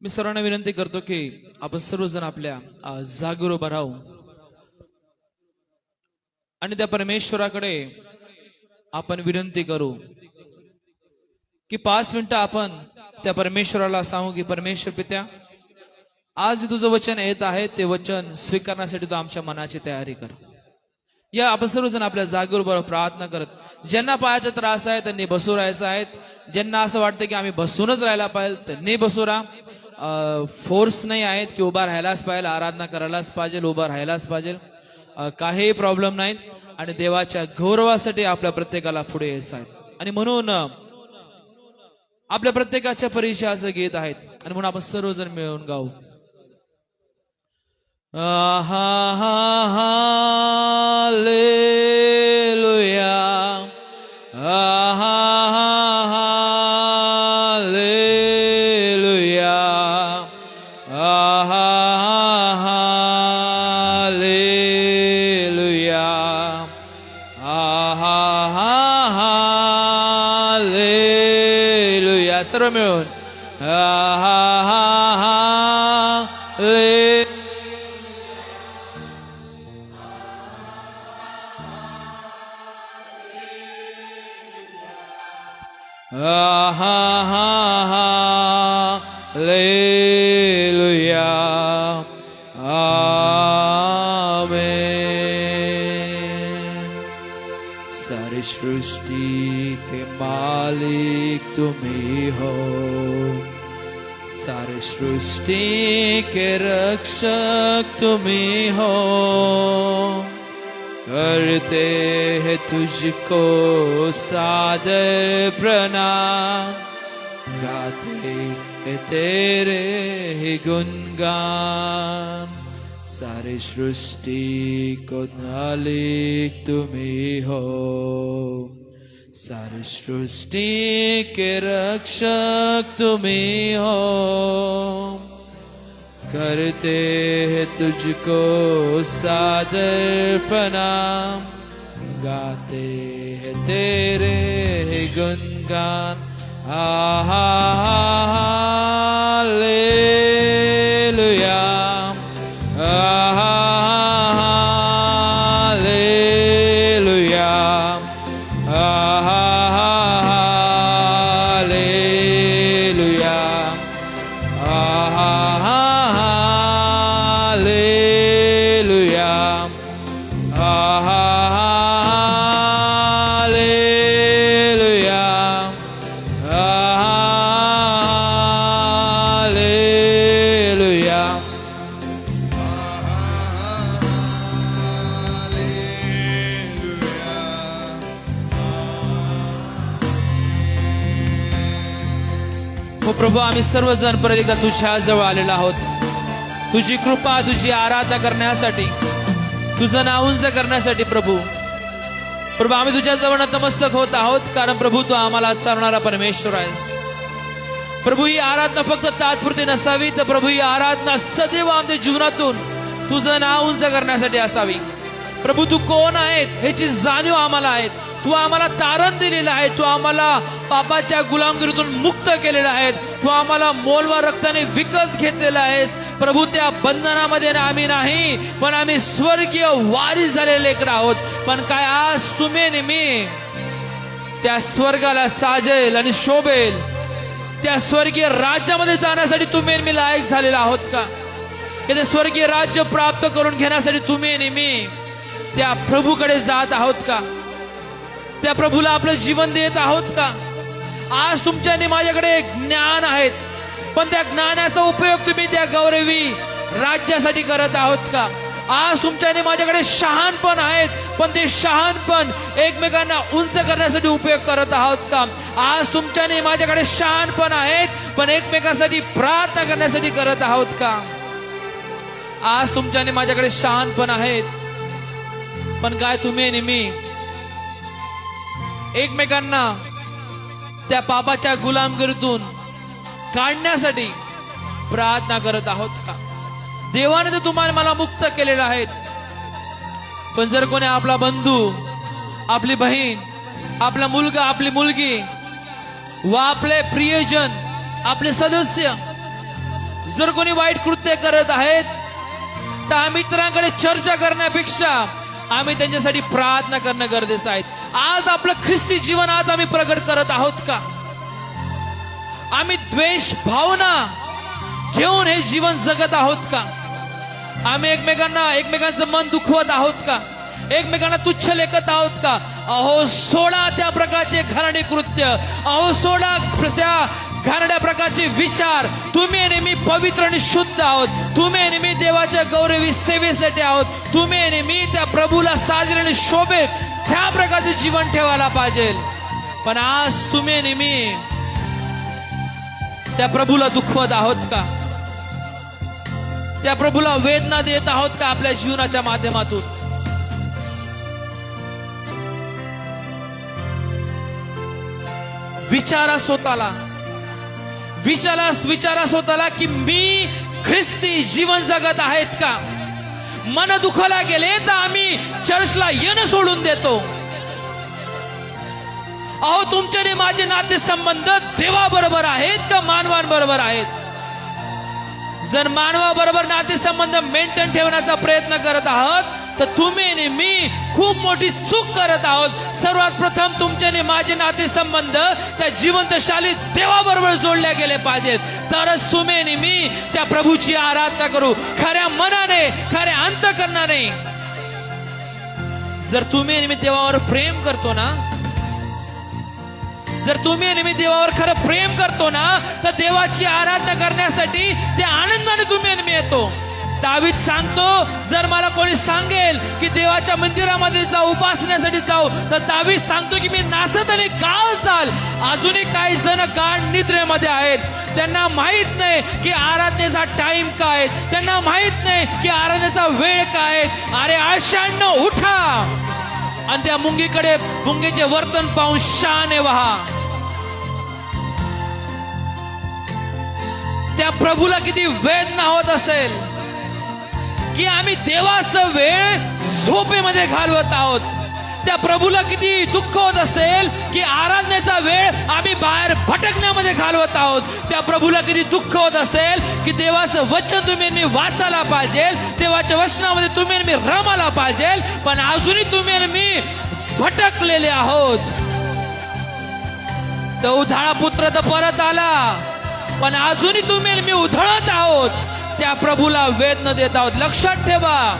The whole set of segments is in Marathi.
मी सर्वांना विनंती करतो की आपण सर्वजण आपल्या जागेवर उभा राहू आणि त्या परमेश्वराकडे आपण विनंती करू की 5 मिनिटं आपण त्या परमेश्वराला सांगू की परमेश्वर पित्या, आज तुझं वचन येत आहे ते वचन स्वीकारण्यासाठी तू आमच्या मनाची तयारी कर. या आपण सर्वजण आपल्या जागेवर बरोबर प्रार्थना करत, ज्यांना पायाचा त्रास आहे त्यांनी बसू राहायचं आहे, ज्यांना असं वाटतं की आम्ही बसूनच राहायला पाहिजे त्यांनी बसू राहा. फोर्स नाही आहेत की उभा राहायलाच पाहिजे, आराधना करायलाच पाहिजे, उभा राहायलाच पाहिजे, काही प्रॉब्लेम नाहीत. आणि देवाच्या गौरवासाठी आपल्या प्रत्येकाला पुढे यायचं आहे. आणि म्हणून आपल्या प्रत्येकाच्या परिचयाचं गीत आहेत आणि म्हणून आपण सर्वजण मिळून गाऊ. Hallelujah, hallelujah, hallelujah, hallelujah. सर्व मिळून हालेलुया, आमेन. सारी सृष्टि के मालिक तुम्ही हो, सारी सृष्टि के रक्षक तुम्ही हो. करते हैं तुझको सादर प्रणाम, गाते हैं तेरे ही गुणगान. सारी सृष्टि को मालिक तुम्ही हो, सारी सृष्टि के रक्षक तुम्ही हो. करते हैं तुझको सादर प्रणाम, गाते हैं तेरे गुणगान. हालेलुया, हालेलुया, हालेलुया, हो प्रभू, आम्ही सर्वजण परत एकदा तुझ्या जवळ आलेलो आहोत. तुझी कृपा, तुझी आराधना करण्यासाठी, तुझं नाव उंच करण्यासाठी. प्रभू प्रभू आम्ही तुझ्या जवळ नतमस्तक होत आहोत, कारण प्रभू तू आम्हाला चालणारा परमेश्वर आहेस. प्रभू ही आराधना फक्त तात्पुरती नसावी, तर प्रभू ही आराधना सदैव आमच्या जीवनातून तुझं नाव उंच करण्यासाठी असावी. प्रभू तू कोण आहेत ह्याची जाणीव आम्हाला आहे. तू आम्हाला तारण दिलेलं आहे, तू आम्हाला पापाच्या गुलामगिरीतून मुक्त केलेलं आहे, तू आम्हाला मोलवा रक्ताने विकत घेतलेला आहेस. प्रभू त्या बंधनामध्ये आम्ही नाही, पण आम्ही स्वर्गीय वारीस झालेले लेकरं आहोत. पण काय आज तुम्ही आणि मी त्या स्वर्गाला साजेल आणि शोभेल त्या स्वर्गीय राज्यामध्ये जाण्यासाठी तुम्ही आणि मी लायक झालेला आहोत का? ते स्वर्गीय राज्य प्राप्त करून घेण्यासाठी तुम्ही आणि मी त्या प्रभूकडे जात आहोत का? त्या प्रभूला आपलं जीवन देत आहोत का? आज तुमच्याने माझ्याकडे ज्ञान आहेत, पण त्या ज्ञानाचा उपयोग तुम्ही त्या गौरवी राज्यासाठी करत आहोत का? आज तुमच्याने माझ्याकडे शहाणपण आहेत, पण ते शहाणपण एकमेकांना उंच करण्यासाठी उपयोग करत आहोत का? आज तुमच्याने माझ्याकडे शहाणपण आहेत, पण एकमेकांसाठी प्रार्थना करण्यासाठी करत आहोत का? आज तुमच्याने माझ्याकडे शहाणपण आहेत, पण काय तुम्ही आणि मी एकमेकांना त्या पापाच्या गुलामगिरीतून काढण्यासाठी प्रार्थना करत आहोत का? देवाने तर तुम्हाला मला मुक्त केलेलं आहे, पण जर कोणी आपला बंधू, आपली बहीण, आपला मुलगा, आपली मुलगी व आपले प्रियजन, आपले सदस्य जर कोणी वाईट कृत्य करत आहेत तर आम्ही इतरांकडे चर्चा करण्यापेक्षा आम्ही त्यांच्यासाठी प्रार्थना करणं गरजेचं आहे. आज आपलं ख्रिस्ती जीवन आज आम्ही प्रगट करत आहोत का? आम्ही द्वेष भावना घेऊन हे जीवन जगत आहोत का? आम्ही एकमेकांचं मन दुखवत आहोत का? एकमेकांना तुच्छ लेखत आहोत का? अहो सोडा त्या प्रकारचे घाणेरडे कृत्य, अहो सोडा त्या घाणेरड्या प्रकारचे विचार. तुम्ही नेहमी पवित्र आणि शुद्ध आहोत, तुम्ही नेहमी देवाच्या गौरवी सेवेसाठी आहोत, तुम्ही नेहमी त्या प्रभूला साजरे आणि शोभे त्या प्रकारचे जीवन ठेवायला पाहिजे. पण आज तुम्ही नेहमी त्या प्रभूला दुखवत आहोत का? त्या प्रभूला वेदना देत आहोत का आपल्या जीवनाच्या माध्यमातून? विचारा स्वतःला की मी ख्रिस्ती जीवन जगत आहेत का? मन दुखाला गेले तर आम्ही चर्चला येणं सोडून देतो. अहो तुमचे आणि माझे नाते संबंध देवाबरोबर आहेत का मानवांबरोबर आहेत? जर मानवाबरोबर नातेसंबंध मेंटेन ठेवण्याचा प्रयत्न करत आहात तर तुम्ही आणि मी खूप मोठी चूक करत आहोत. सर्वात प्रथम तुमचे आणि माझे नातेसंबंध त्या जिवंतशाली देवाबरोबर जोडले गेले पाहिजेत, तरच तुम्ही आणि मी त्या प्रभूची आराधना करू खऱ्या मनाने, खऱ्या अंतःकरणाने. जर तुम्ही आणि मी देवावर प्रेम करतो ना, जर तुम्ही आणि मी देवावर खरं प्रेम करतो ना, तर देवाची आराधना करण्यासाठी ते आनंदाने तुम्ही आणि मी येतो. दावीद सांगतो, जर मला कोणी सांगेल की देवाच्या मंदिरामध्ये जाऊ, उपासण्यासाठी जाऊ, तर दावीद सांगतो की मी नाचत आणि गात चाल. अजूनही काही जण गाढ निद्रेमध्ये आहेत, त्यांना माहित नाही की आराधनेचा टाइम काय, त्यांना माहित नाही की आराधनेचा वेळ काय. अरे आशांनो उठा आणि त्या मुंगीचे वर्तन पाहून शाने व्हा. त्या प्रभूला किती वेदना होत असेल की आम्ही देवाचा वेळ झोपेमध्ये घालवत आहोत. त्या प्रभूला किती दुःख होत असेल की आराधनेचा वेळ आम्ही बाहेर भटकण्यामध्ये घालवत आहोत. त्या प्रभूला किती दुःख होत असेल की देवाचं वचन तुम्ही मी वाचायला पाहिजे, देवाच्या वचनामध्ये तुम्ही मी रमायला पाहिजे, पण अजूनही तुम्ही मी भटकलेले आहोत. तर उधाळा पुत्र तर परत आला, पण अजूनही तुम्ही मी उधळत आहोत, त्या प्रभूला वेदना देत आहोत. लक्षात ठेवा,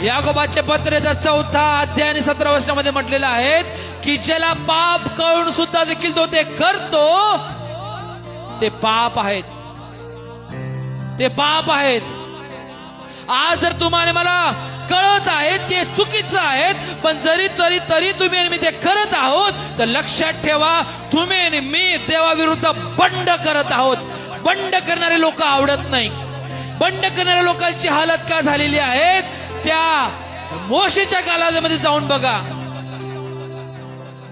याकोबाचे पत्रेचा 4 अध्याय आणि 17 वचनामध्ये म्हटलेलं आहे की ज्याला पाप कळून सुद्धा देखील तो ते करतो, ते पाप आहेत, ते पाप आहेत. आज जर तुम्हाला मला कळत आहेत की चुकीचं आहेत, पण तरी तुम्ही मी ते करत आहोत, तर लक्षात ठेवा तुम्ही आणि मी देवाविरुद्ध बंड करत आहोत. बंड करणारे लोक आवडत नाही. बंड करणाऱ्या लोकांची हालत का झालेली आहे, त्या मोशेच्या कालामध्ये जाऊन बघा.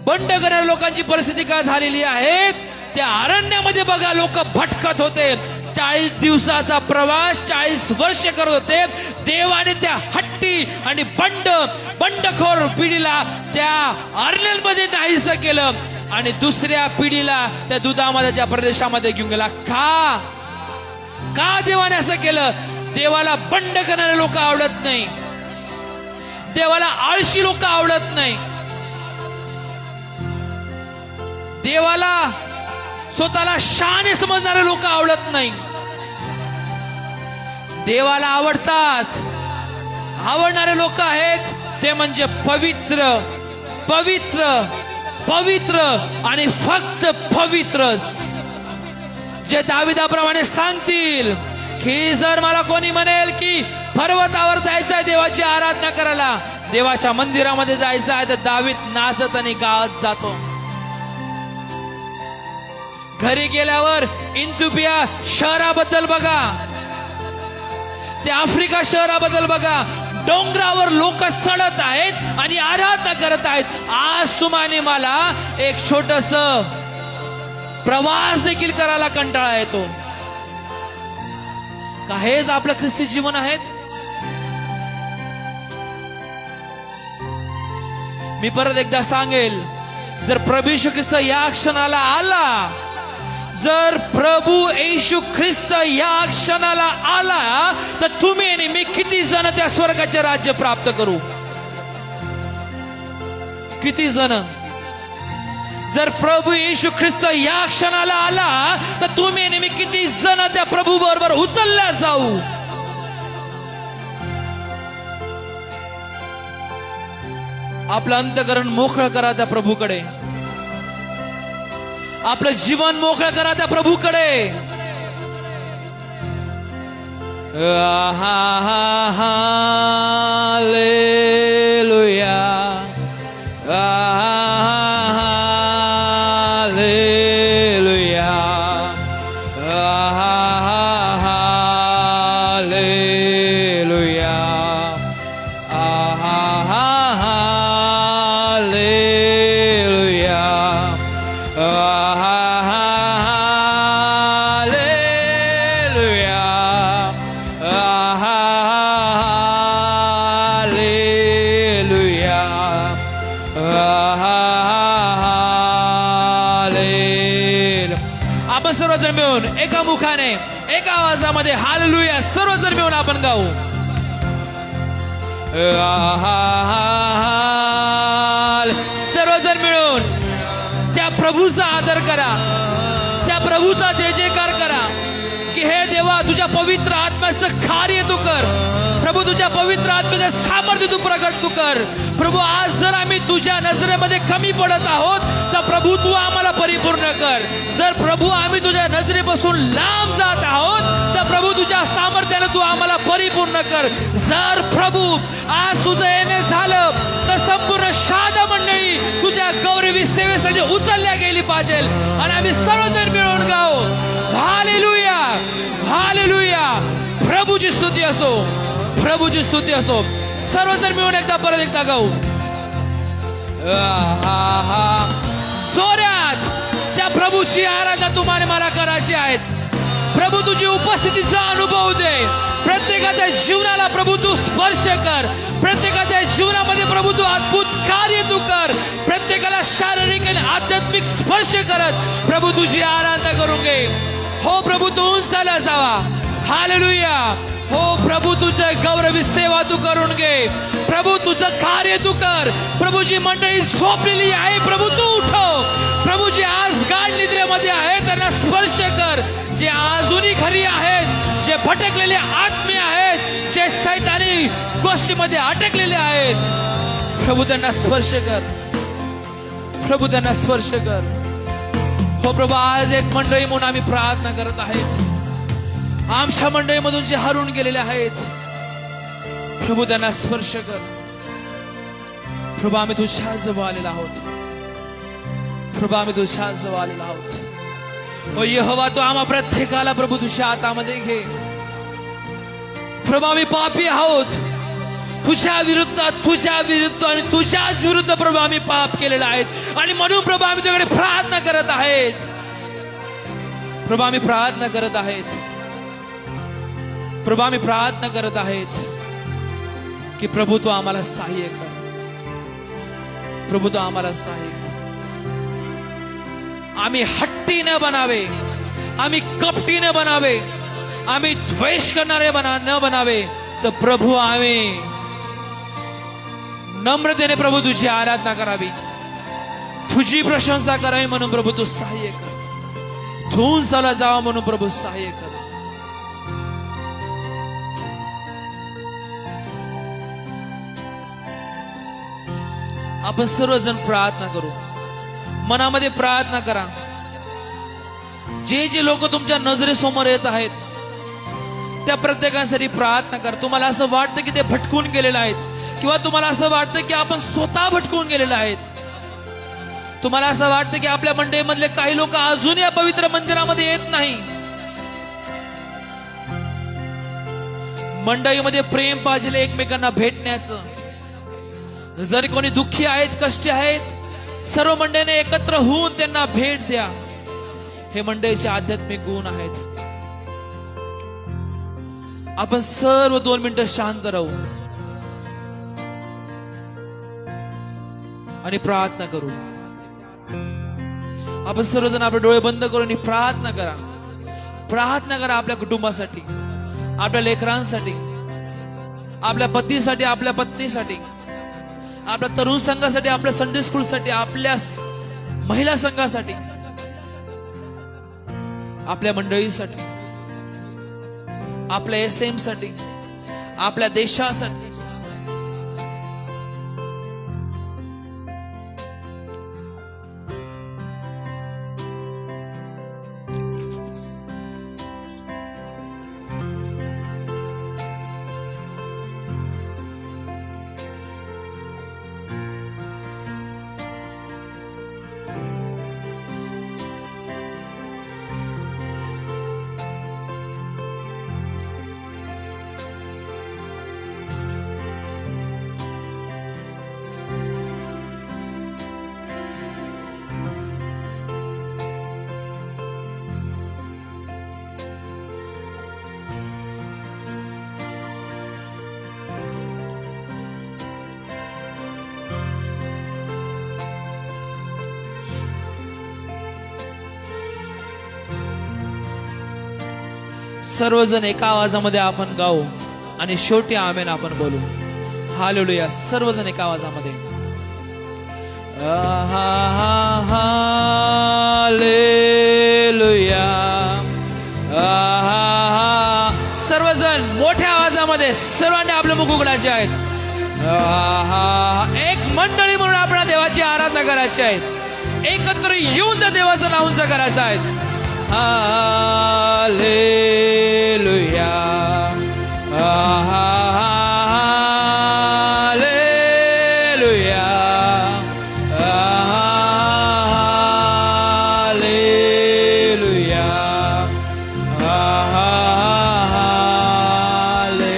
बंड करणाऱ्या लोकांची परिस्थिती काय झालेली आहे, त्या अरण्यामध्ये बघा लोक भटकत होते. 40 दिवसाचा प्रवास 40 वर्ष करत होते. देवाने त्या हट्टी आणि बंडखोर पिढीला त्या अरण्यांमध्ये नाहीसं केलं आणि दुसऱ्या पिढीला त्या दुधामध्याच्या प्रदेशामध्ये घेऊन गेला. का देवाने असं केलं? देवाला बंड करणारे लोक आवडत नाही, देवाला आळशी लोक आवडत नाही, देवाला स्वतःला शहाणे समजणारे लोक आवडत नाही. देवाला आवडणारे लोक आहेत ते म्हणजे पवित्र पवित्र पवित्र आणि फक्त पवित्रच, जे दाविदाप्रमाणे सांगतील की जर मला कोणी म्हणेल की पर्वतावर जायचं आहे देवाची आराधना करायला, देवाच्या मंदिरामध्ये जायचं आहे, तर दावीद नाचत आणि गात जातो. घरी गेल्यावर इथिओपिया शहराबद्दल बघा, ते आफ्रिका शहराबद्दल बघा. डोंगरावर लोक चढत आहेत आणि आराधना करत आहेत. आज तुम्हाला मला एक छोटस प्रवास देखील करायला कंटाळा येतो का? हेच आपलं ख्रिस्ती जीवन आहेत? मी परत एकदा सांगेल, जर प्रभू येशू ख्रिस्त या क्षणाला आला, जर प्रभू येशू ख्रिस्त या क्षणाला आला तर तुम्ही आणि मी किती जण त्या स्वर्गाचे राज्य प्राप्त करू? किती जण? जर प्रभू येशू ख्रिस्त या क्षणाला आला तर तुम्ही आणि मी किती जण त्या प्रभू बरोबर उचलल्या जाऊ? आपलं अंतःकरण मोकळं करा त्या प्रभूकडे. आपलं जीवन मोकळं करा त्या प्रभूकडे. हालेलुया, हालेलुया, हालेलुया, आपण सर्वजण मिळून एका मुखाने एका आवाजामध्ये हालेलुया सर्वजण मिळून आपण गाऊ. सर्वजण मिळून त्या प्रभूचा आदर करा, त्या प्रभूचा जय जयकार करा की हे देवा तुझ्या पवित्र आत्म्याचं कार्य तू कर. प्रभू तुझ्या पवित्र आत्म्याचं सामर्थ्य तू प्रगट तू कर. प्रभू आज जर आम्ही तुझ्या नजरेमध्ये कमी पडत आहोत तर प्रभू तू आम्हाला परिपूर्ण कर. जर प्रभू आम्ही तुझ्या नजरेपासून लांब जात आहोत तर प्रभू तुझ्या सामर्थ्याने तू आम्हाला परिपूर्ण कर. जर प्रभू आज तुझं येणे झालं तर संपूर्ण शादा मंडळी तुझ्या गौरवी सेवेसाठी उचलल्या गेली पाहिजे आणि आम्ही सर्वजण मिळून गाऊ हालेलुया, हालेलुया. प्रभूची स्तुती असो, प्रभूची स्तुती असो. सर्वजण मिळून एकदा परत एकदा गाऊ जोरात. त्या प्रभूची आराधना तुम्हाला मला करायची आहे. प्रभू तुझी उपस्थितीचा अनुभव दे. प्रत्येकाच्या जीवनाला प्रभू तू स्पर्श कर. प्रत्येकाच्या जीवनामध्ये प्रभू तू अद्भुत कार्य तू कर. प्रत्येकाला शारीरिक आणि आध्यात्मिक स्पर्श करत प्रभू तुझी आराधना करून घे. हो प्रभू तू उंचाला जावा. हालेलुया. हो प्रभू तुझं गौरवी सेवा तू करून घे. प्रभू तुझं कार्य तू कर. प्रभूची मंडळी झोपलेली आहे प्रभू तू उठव. प्रभूजी आज गाढ निद्रेमध्ये आहे त्यांना स्पर्श कर. जे अजूनही खरी आहेत, जे भटकलेले आत्मे आहेत, जे सैतानी गोष्टीमध्ये अटकलेले आहेत, प्रभू त्यांना स्पर्श कर. प्रभू त्यांना स्पर्श कर. हो प्रभू आज एक मंडळी म्हणून आम्ही प्रार्थना करत आहेत. आमच्या मंडळीमधून जे हरून गेलेले आहेत प्रभू त्यांना स्पर्श कर. प्रभू आम्ही तुझ्या जवळ आलेला आहोत. प्रभू आम्ही तुझ्या जवळ आलेला आहोत. ओ यहोवा तू आम्हा प्रत्येकाला प्रभू तुझ्या हातामध्ये घे. प्रभू आम्ही पापी आहोत. तुझ्या विरुद्ध आणि तुझ्याच विरुद्ध प्रभू आम्ही पाप केलेला आहेत आणि म्हणून प्रभू आम्ही तुझ्याकडे प्रार्थना करत आहेत. प्रभू आम्ही प्रार्थना करत आहेत. प्रभू आम्ही प्रार्थना करत आहेत की प्रभू तू आम्हाला सहाय्य कर. प्रभू तू आम्हाला सहाय्य कर. आम्ही हट्टी न बनावे, आम्ही कपटी न बनावे, आम्ही द्वेष करणारे न बनावे. तर प्रभू आम्ही नम्रतेने प्रभू तुझी आराधना करावी, तुझी प्रशंसा करावी म्हणून प्रभू तू सहाय्य कर. धुवून चला जावा म्हणून प्रभू सहाय्य कर. आपण सर्वजण प्रार्थना करू. मनामध्ये प्रार्थना करा. जे जे लोक तुमच्या नजरेसमोर येत आहेत त्या प्रत्येकासाठी प्रार्थना करा. तुम्हाला असं वाटतं की ते भटकून गेलेले आहेत किंवा तुम्हाला असं वाटतं की आपण स्वतः भटकून गेलेले आहेत. तुम्हाला असं वाटतं की आपल्या मंडळीमधले काही लोक अजून या पवित्र मंदिरामध्ये येत नाही. मंडळीमध्ये प्रेम पाहिजे एकमेकांना भेटण्याचं. जर कोणी दुःखी आहेत, कष्टी आहेत, सर्व मंडळीने एकत्र होऊन त्यांना भेट द्या. हे मंडळीचे आध्यात्मिक गुण आहेत. आपण सर्व 2 मिनिटं शांत राहू आणि प्रार्थना करू. आपण सर्वजण आपले डोळे बंद करून प्रार्थना करा. प्रार्थना करा आपल्या कुटुंबासाठी, आपल्या लेकरांसाठी, आपल्या पतीसाठी, आपल्या पत्नीसाठी, आपल्या तरुण संघासाठी, आपल्या संडे स्कूलसाठी, आपल्या महिला संघासाठी, आपल्या मंडळीसाठी, आपल्या SM साठी, आपल्या देशासाठी. सर्वजण एका आवाजामध्ये आपण गाऊ आणि शेवटी आमेन आपण बोलू. हालेलुया. सर्वजण एका आवाजामध्ये हालेलुया. सर्वजण मोठ्या आवाजामध्ये सर्वांनी आपले मुख उघडायचे आहेत. एक मंडळी म्हणून आपण देवाची आराधना करायची आहे. एकत्र येऊन त्या देवाचं नाव उंच करायचं आहे. हालेलुया. हालेलुया. हालेलुया. हालेलुया.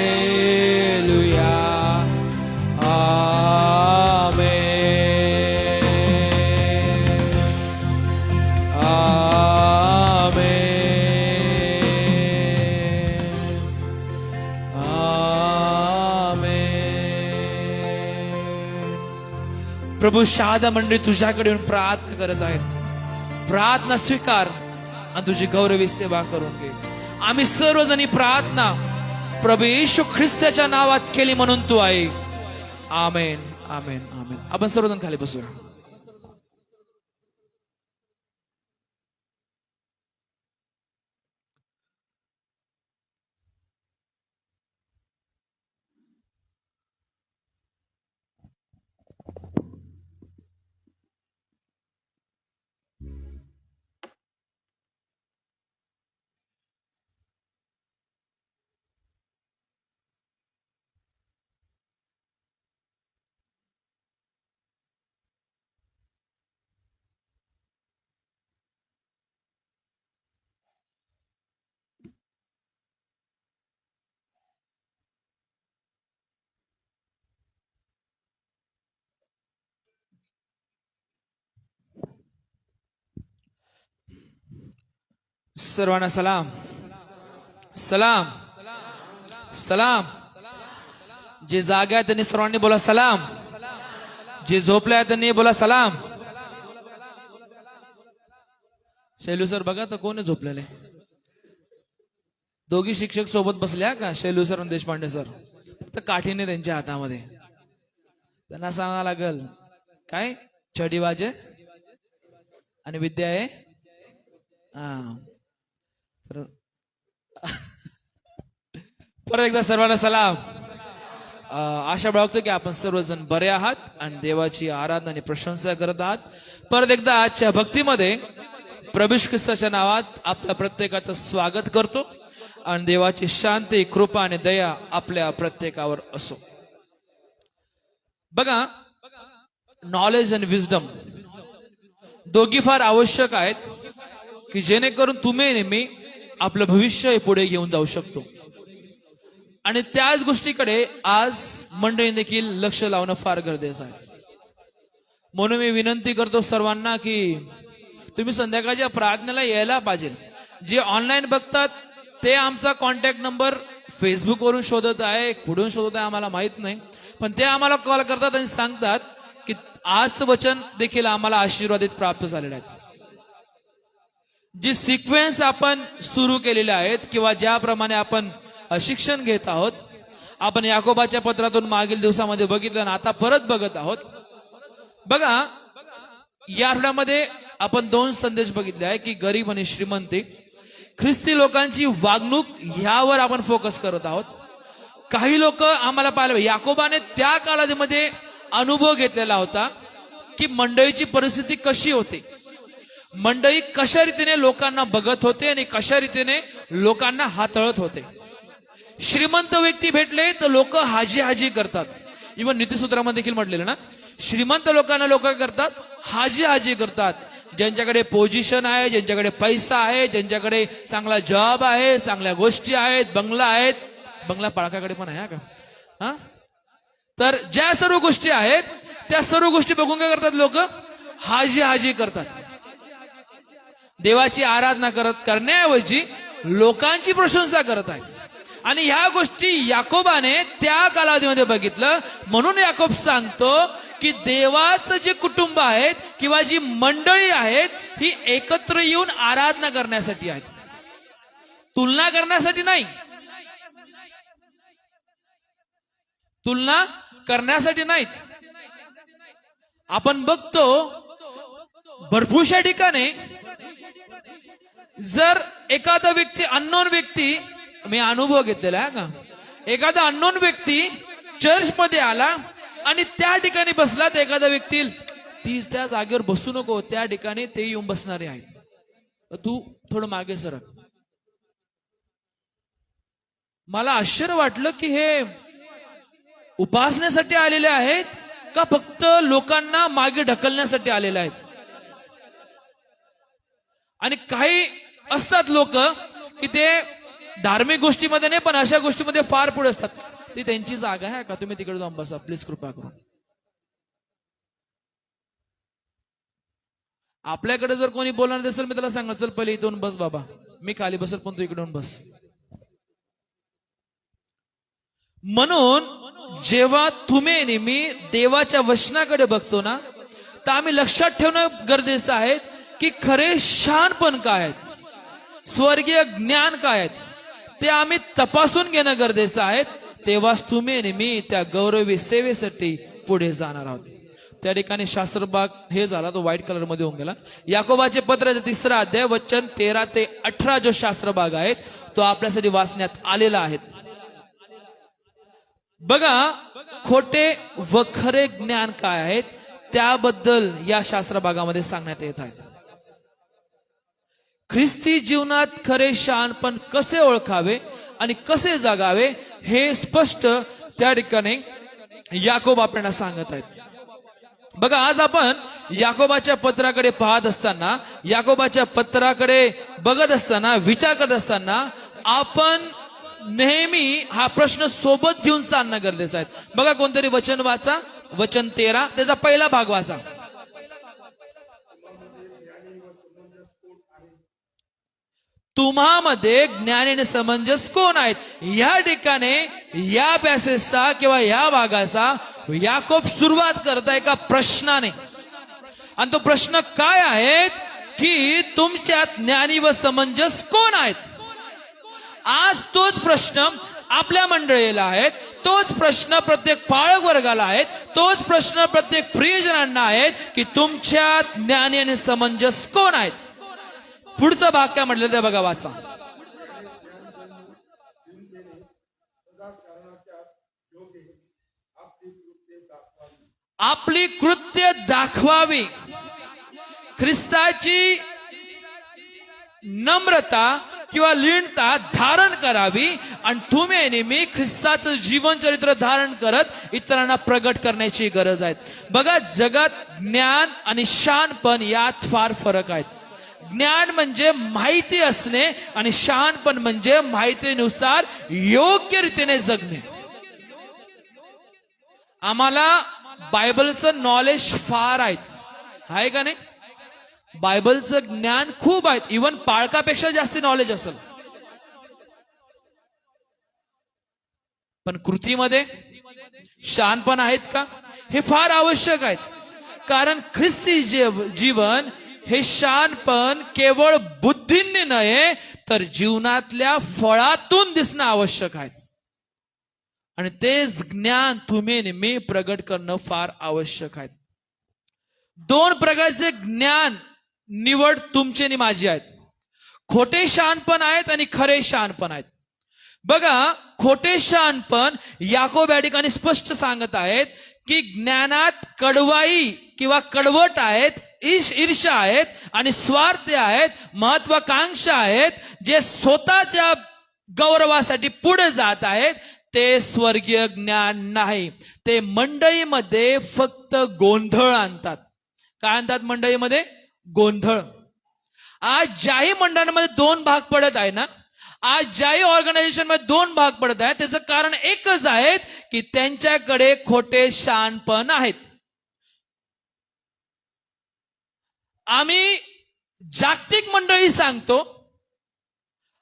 प्रभू शहादा मंडळी तुझ्याकडे येऊन प्रार्थना करत आहेत. प्रार्थना स्वीकार आणि तुझी गौरवी सेवा करून घे. आम्ही सर्वजणी प्रार्थना प्रभू येशू ख्रिस्ताच्या नावात केली म्हणून तू आहे. आमेन. आमेन. आमेन. आपण सर्वजण खाली बसू. सर्वांना सलाम. सलाम. सलाम. जे जागे आहेत त्यांनी सर्वांनी बोला सलाम. जे झोपले आहेत त्यांनी बोला सलाम. शैलू सर बघा तर कोण आहे झोपलेले? दोघी शिक्षक सोबत बसल्या का? शैलू सर आणि देशपांडे सर. तर काठीने त्यांच्या हातामध्ये. त्यांना सांगावं लागल काय छडी वाजे आणि विद्या आहे. परत एकदा सर्वांना सलाम. आशा बाळगतो की आपण सर्वजण बरे आहात आणि देवाची आराधना आणि प्रशंसा करत आहात. परत एकदा आजच्या भक्तीमध्ये प्रभू ख्रिस्ताच्या नावात आपल्या प्रत्येकाचं स्वागत करतो आणि देवाची शांती, कृपा आणि दया आपल्या प्रत्येकावर असो. बघा, नॉलेज आणि विजडम दोघी फार आवश्यक आहेत की जेणेकरून तुम्ही नेहमी आपलं भविष्य पुढे घेऊन जाऊ शकतो. आणि त्याच गोष्टीकडे आज मंडळी देखील लक्ष लावणं फार गरजेचं आहे. म्हणून मी विनंती करतो सर्वांना की तुम्ही संध्याकाळच्या प्रार्थनेला यायला पाहिजे. जे ऑनलाईन बघतात ते आमचा कॉन्टॅक्ट नंबर फेसबुक वरून शोधत आहे, कुठून शोधत आहे आम्हाला माहित नाही, पण ते आम्हाला कॉल करतात आणि सांगतात की आजचं वचन देखील आम्हाला आशीर्वादित प्राप्त झालेलं आहे. जी सिक्वेन्स आपण सुरू केलेल्या आहेत किंवा ज्याप्रमाणे आपण शिक्षण घेत आहोत, आपण याकोबाच्या पत्रातून मागील दिवसामध्ये बघितलं आणि आता परत बघत आहोत. बघा, या आठवड्यामध्ये आपण 2 संदेश बघितले आहे की गरीब आणि श्रीमंती, ख्रिस्ती लोकांची वागणूक ह्यावर आपण फोकस करत आहोत. काही लोक आम्हाला पाहिलं, याकोबाने त्या काळामध्ये अनुभव घेतलेला होता की मंडळीची परिस्थिती कशी होते, मंडळी कशा रीतीने लोकांना बघत होते आणि कशा रीतीने लोकांना हाताळत होते. श्रीमंत व्यक्ती भेटले तर लोक हाजी हाजी करतात. इव्हन नीतिसूत्रामध्ये देखील म्हटलेलं ना, श्रीमंत लोकांना लोक करतात, हाजी हाजी करतात. ज्यांच्याकडे पोझिशन आहे, ज्यांच्याकडे पैसा आहे, ज्यांच्याकडे चांगला जॉब आहे, चांगल्या गोष्टी आहेत, बंगला आहेत, बंगला पाळकाकडे पण आहे का हा, तर ज्या सर्व गोष्टी आहेत त्या सर्व गोष्टी बघून काय करतात लोक, हाजी हाजी करतात. देवाची आराधना करण्याऐवजी लोकांची प्रशंसा करत आहेत. आणि ह्या गोष्टी याकोबाने त्या कालावधीमध्ये बघितलं. म्हणून याकोब सांगतो की देवाचं जे कुटुंब आहेत किंवा जी मंडळी आहेत ही एकत्र येऊन आराधना करण्यासाठी आहेत, तुलना करण्यासाठी नाही. तुलना करण्यासाठी नाहीत. आपण बघतो भरपूरशा ठिकाणी जर एखादा व्यक्ती, अननोन व्यक्ती, मी अनुभव घेतलेला आहे का, एखादा अननोन व्यक्ती चर्चमध्ये आला आणि त्या ठिकाणी बसला, तर एखादा व्यक्ती तीच त्या जागेवर बसू नको, त्या ठिकाणी ते येऊन बसणारे आहेत, तू थोडं मागे सरक. मला आश्चर्य वाटलं की हे उपासनेसाठी आलेले आहेत का फक्त लोकांना मागे ढकलण्यासाठी आलेले आहेत. आणि काही असतात लोक की ते धार्मिक गोष्टीमध्ये नाही पण अशा गोष्टीमध्ये फार पुढे असतात. ती त्यांची जागा आहे का, तुम्ही तिकडे जाऊन बसा प्लीज, कृपा करून. आपल्याकडे जर कोणी बोलणार असेल मी त्याला सांगा, चल पहिले इथून बस बाबा, मी खाली बसेल पण तू इकडून बस. म्हणून जेव्हा तुम्ही आणि मी देवाच्या वचनाकडे बघतो ना, तर आम्ही लक्षात ठेवणं गरजेचं आहे की खरे शहाणपण काय आहेत, स्वर्गीय ज्ञान काय आहेत, ते आम्ही तपासून घेणं गरजेचं आहे. तेव्हाच तुम्ही आणि मी त्या गौरवी सेवेसाठी पुढे जाणार आहोत. त्या ठिकाणी शास्त्रभाग हे झाला, तो व्हाईट कलर मध्ये होऊन गेला. याकोबाचे पत्राचा 3रा अध्याय वचन 13 ते 18 जो शास्त्रभाग आहे तो आपल्यासाठी वाचण्यात आलेला आहे. बघा, खोटे व खरे ज्ञान काय आहेत त्याबद्दल या शास्त्रभागामध्ये सांगण्यात येत आहे. ख्रिस्ती जीवनात खरे शहाणपण कसे ओळखावे आणि कसे जगावे हे स्पष्ट त्या ठिकाणी याकोब आपल्याला सांगत आहेत. बघा, आज आपण याकोबाच्या पत्राकडे पाहत असताना, याकोबाच्या पत्राकडे बघत असताना, विचार करत असताना आपण नेहमी हा प्रश्न सोबत घेऊन चालणं गरजेचं आहे. बघा, कोणतरी वचन वाचा, वचन 13 त्याचा पहिला भाग वाचा. तुम्हामध्ये ज्ञानी आणि समंजस कोण आहेत. या ठिकाणी या पॅसेजचा किंवा या भागाचा याकोब सुरुवात करत आहे का प्रश्नाने. आणि तो प्रश्न काय आहे की तुमच्यात ज्ञानी व समंजस कोण आहेत. आज तोच प्रश्न आपल्या मंडळीला आहे, तोच प्रश्न प्रत्येक पाळक वर्गाला आहे, तोच प्रश्न प्रत्येक प्रियजनांना आहे की तुमच्यात ज्ञानी आणि समंजस कोण आहेत. पुढचा भाग काय म्हटलं ते बघा, वाचा. आपली कृत्य दाखवावी, ख्रिस्ताची नम्रता किंवा लीनता धारण करावी आणि तुम्ही आणि मी ख्रिस्ताचं जीवन चरित्र धारण करत इतरांना प्रगट करण्याची गरज आहे. बघा, जगात ज्ञान आणि शहाणपण यात फार फरक आहे. ज्ञान म्हणजे माहिती असणे आणि शहाणपण म्हणजे माहितीनुसार योग्य रीतीने जगणे. आम्हाला बायबलचं नॉलेज फार आहे का नाही. बायबलचं ज्ञान खूप आहे, इव्हन पाळकापेक्षा जास्त नॉलेज असेल, पण कृतीमध्ये शहाणपण आहेत का हे फार आवश्यक आहे. कारण ख्रिस्ती जीवन हे शहाणपण केवळ बुद्धीने नव्हे तर जीवनातल्या फळातून दिसणं आवश्यक आहे. आणि तेच ज्ञान तुम्ही आणि मी प्रगट करणं फार आवश्यक आहे. दोन प्रकारचे ज्ञान निवड तुमची आणि माझी आहेत. खोटे शहाणपण आहेत आणि खरे शहाणपण आहेत. बघा, खोटे शहाणपण याकोब या ठिकाणी स्पष्ट सांगत आहेत की ज्ञानात कडवाई किंवा कडवट आहेत, ईर्ष्या आहेत आणि स्वार्थ आहेत, महत्वाकांक्षा आहेत, जे स्वतःच्या गौरवासाठी पुढे जात आहेत. ते स्वर्गीय ज्ञान नाही. ते मंडळीमध्ये फक्त गोंधळ आणतात. काय आणतात मंडळीमध्ये? गोंधळ. आज ज्याही मंडळांमध्ये दोन भाग पडत आहे ना, आज ज्याही ऑर्गनायझेशन मध्ये दोन भाग पडत आहे, त्याचं कारण एकच आहे की त्यांच्याकडे खोटे शहाणपण आहेत. आम्ही जागतिक मंडळी सांगतो,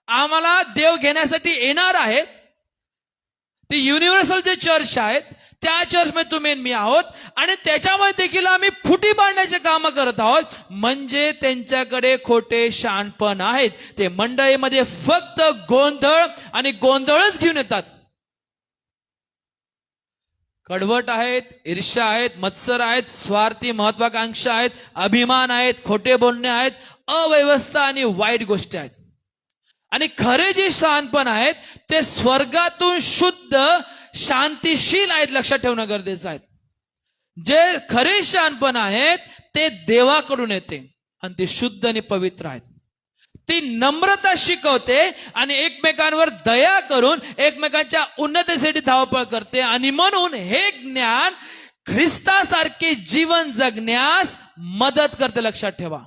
आम्हाला देव घेण्यासाठी येणार आहेत. ते युनिव्हर्सल जे चर्च आहेत त्या चर्चमध्ये तुम्ही मी आहोत आणि त्याच्यामध्ये देखील आम्ही फुटी बांधण्याचे काम करत आहोत. म्हणजे त्यांच्याकडे खोटे शहाणपण आहेत. ते मंडळीमध्ये फक्त गोंधळ आणि गोंधळच घेऊन येतात. कडवट आहेत, ईर्ष्या आहेत, मत्सर आहेत, स्वार्थी, महत्वाकांक्षा आहेत, अभिमान आहेत, खोटे बोलणे आहेत, अव्यवस्था आणि वाईट गोष्टी आहेत. आणि खरे जे शहाणपण आहेत ते स्वर्गातून शुद्ध शांतीशील आहेत. लक्षात ठेवणं गरजेचं आहे. जे खरे शहाणपण आहेत ते देवाकडून येते आणि ते शुद्ध आणि पवित्र आहेत. ती नम्रता शिकवते आणि एकमेकांवर दया करून एकमेकांच्या उन्नतीसाठी धावपळ करते. आणि म्हणून हे ज्ञान ख्रिस्तासारखे जीवन जगण्यास मदत करते. लक्षात ठेवा,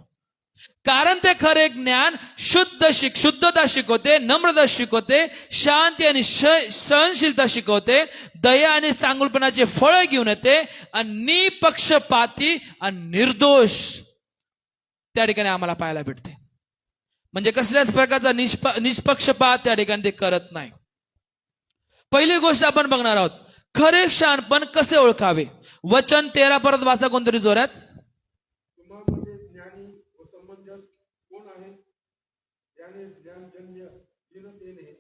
कारण ते खरे ज्ञान शुद्धता शिकवते, नम्रता शिकवते, शांती आणि सहनशीलता शिकवते, दया आणि चांगुलपणाचे फळ घेऊन येते आणि निपक्षपाती आणि निर्दोष त्या ठिकाणी आम्हाला पाहायला भेटते. म्हणजे कसल्याच प्रकारचा निष्पक्षपात त्या ठिकाणी ते करत नाही. पहिली गोष्ट आपण बघणार आहोत, खरे शहाणपण कसे ओळखावे. वचन 13 परत वाचा कोणतरी जोरात. तुम्हामध्ये ज्ञानी व समंजस कोण आहे? त्याने ज्ञानजन्य दीनतेने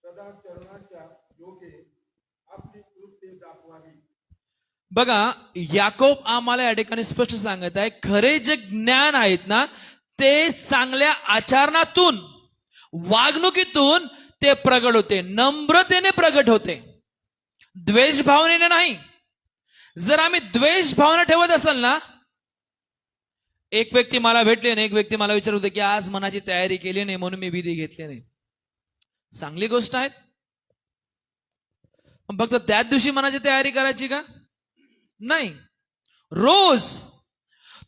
सदा चरणाच्या योगे आपली कृत्ये दाखवावी. बघा, याकोब आम्हाला या ठिकाणी स्पष्ट सांगत आहे, खरे जे ज्ञान आहेत ना ते चांगल्या आचरणातून, वागणुकीतून ते प्रगट होते, नम्रतेने प्रगट होते, द्वेष भावनेने नाही. जर आम्ही द्वेष भावना ठेवत असेल ना, एक व्यक्ती मला भेटले नाही, एक व्यक्ती मला विचारत होते की आज मनाची तयारी केली नाही म्हणून मी विधी घेतले नाही. चांगली गोष्ट आहे, फक्त त्याच दिवशी मनाची तयारी करायची का? नाही. रोज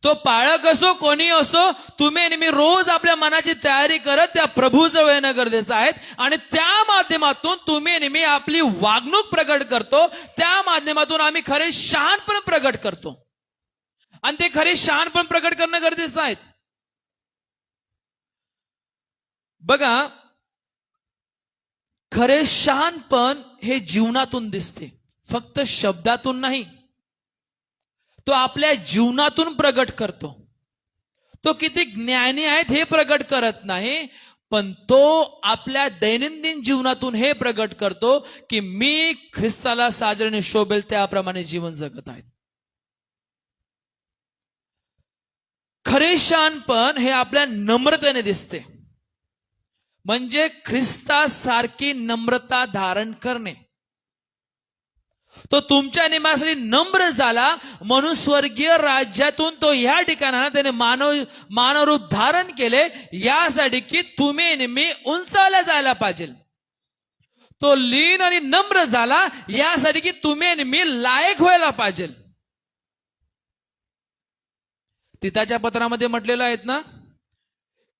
तो पाळक असो कोणी असो, तुम्ही आणि मी रोज आपल्या मनाची तयारी करत त्या प्रभूजवळ येणं गरजेचं आहे. आणि त्या माध्यमातून तुम्ही आणि मी आपली वागणूक प्रगट करतो. त्या माध्यमातून आम्ही खरे शहाणपण प्रगट करतो आणि ते खरे शहाणपण प्रगट करणं गरजेचं आहे. बघा, खरे शहाणपण हे जीवनातून दिसते, फक्त शब्दातून नाही. तो आपल्या जीवनातून प्रगट करतो. तो किती ज्ञानी आहेत हे प्रगट करत नाही, पण तो आपल्या दैनंदिन जीवनातून हे प्रगट करतो की मी ख्रिस्ताला साजरीने शोभेल त्याप्रमाणे जीवन जगत आहे. खरे शहाणपण हे आपल्या नम्रतेने दिसते. म्हणजे ख्रिस्तासारखी नम्रता धारण करणे. तो तुमच्या निमित्तासाठी नम्र झाला म्हणून स्वर्गीय राज्यातून तो ह्या ठिकाणाला त्याने मानवरूप धारण केले, यासाठी की तुम्ही नेहमी उंचावल्या जायला पाहिजे. तो लीन आणि नम्र झाला यासाठी की तुम्ही नेहमी लायक व्हायला पाहिजे. तिताच्या पत्रामध्ये म्हटलेलं आहेत ना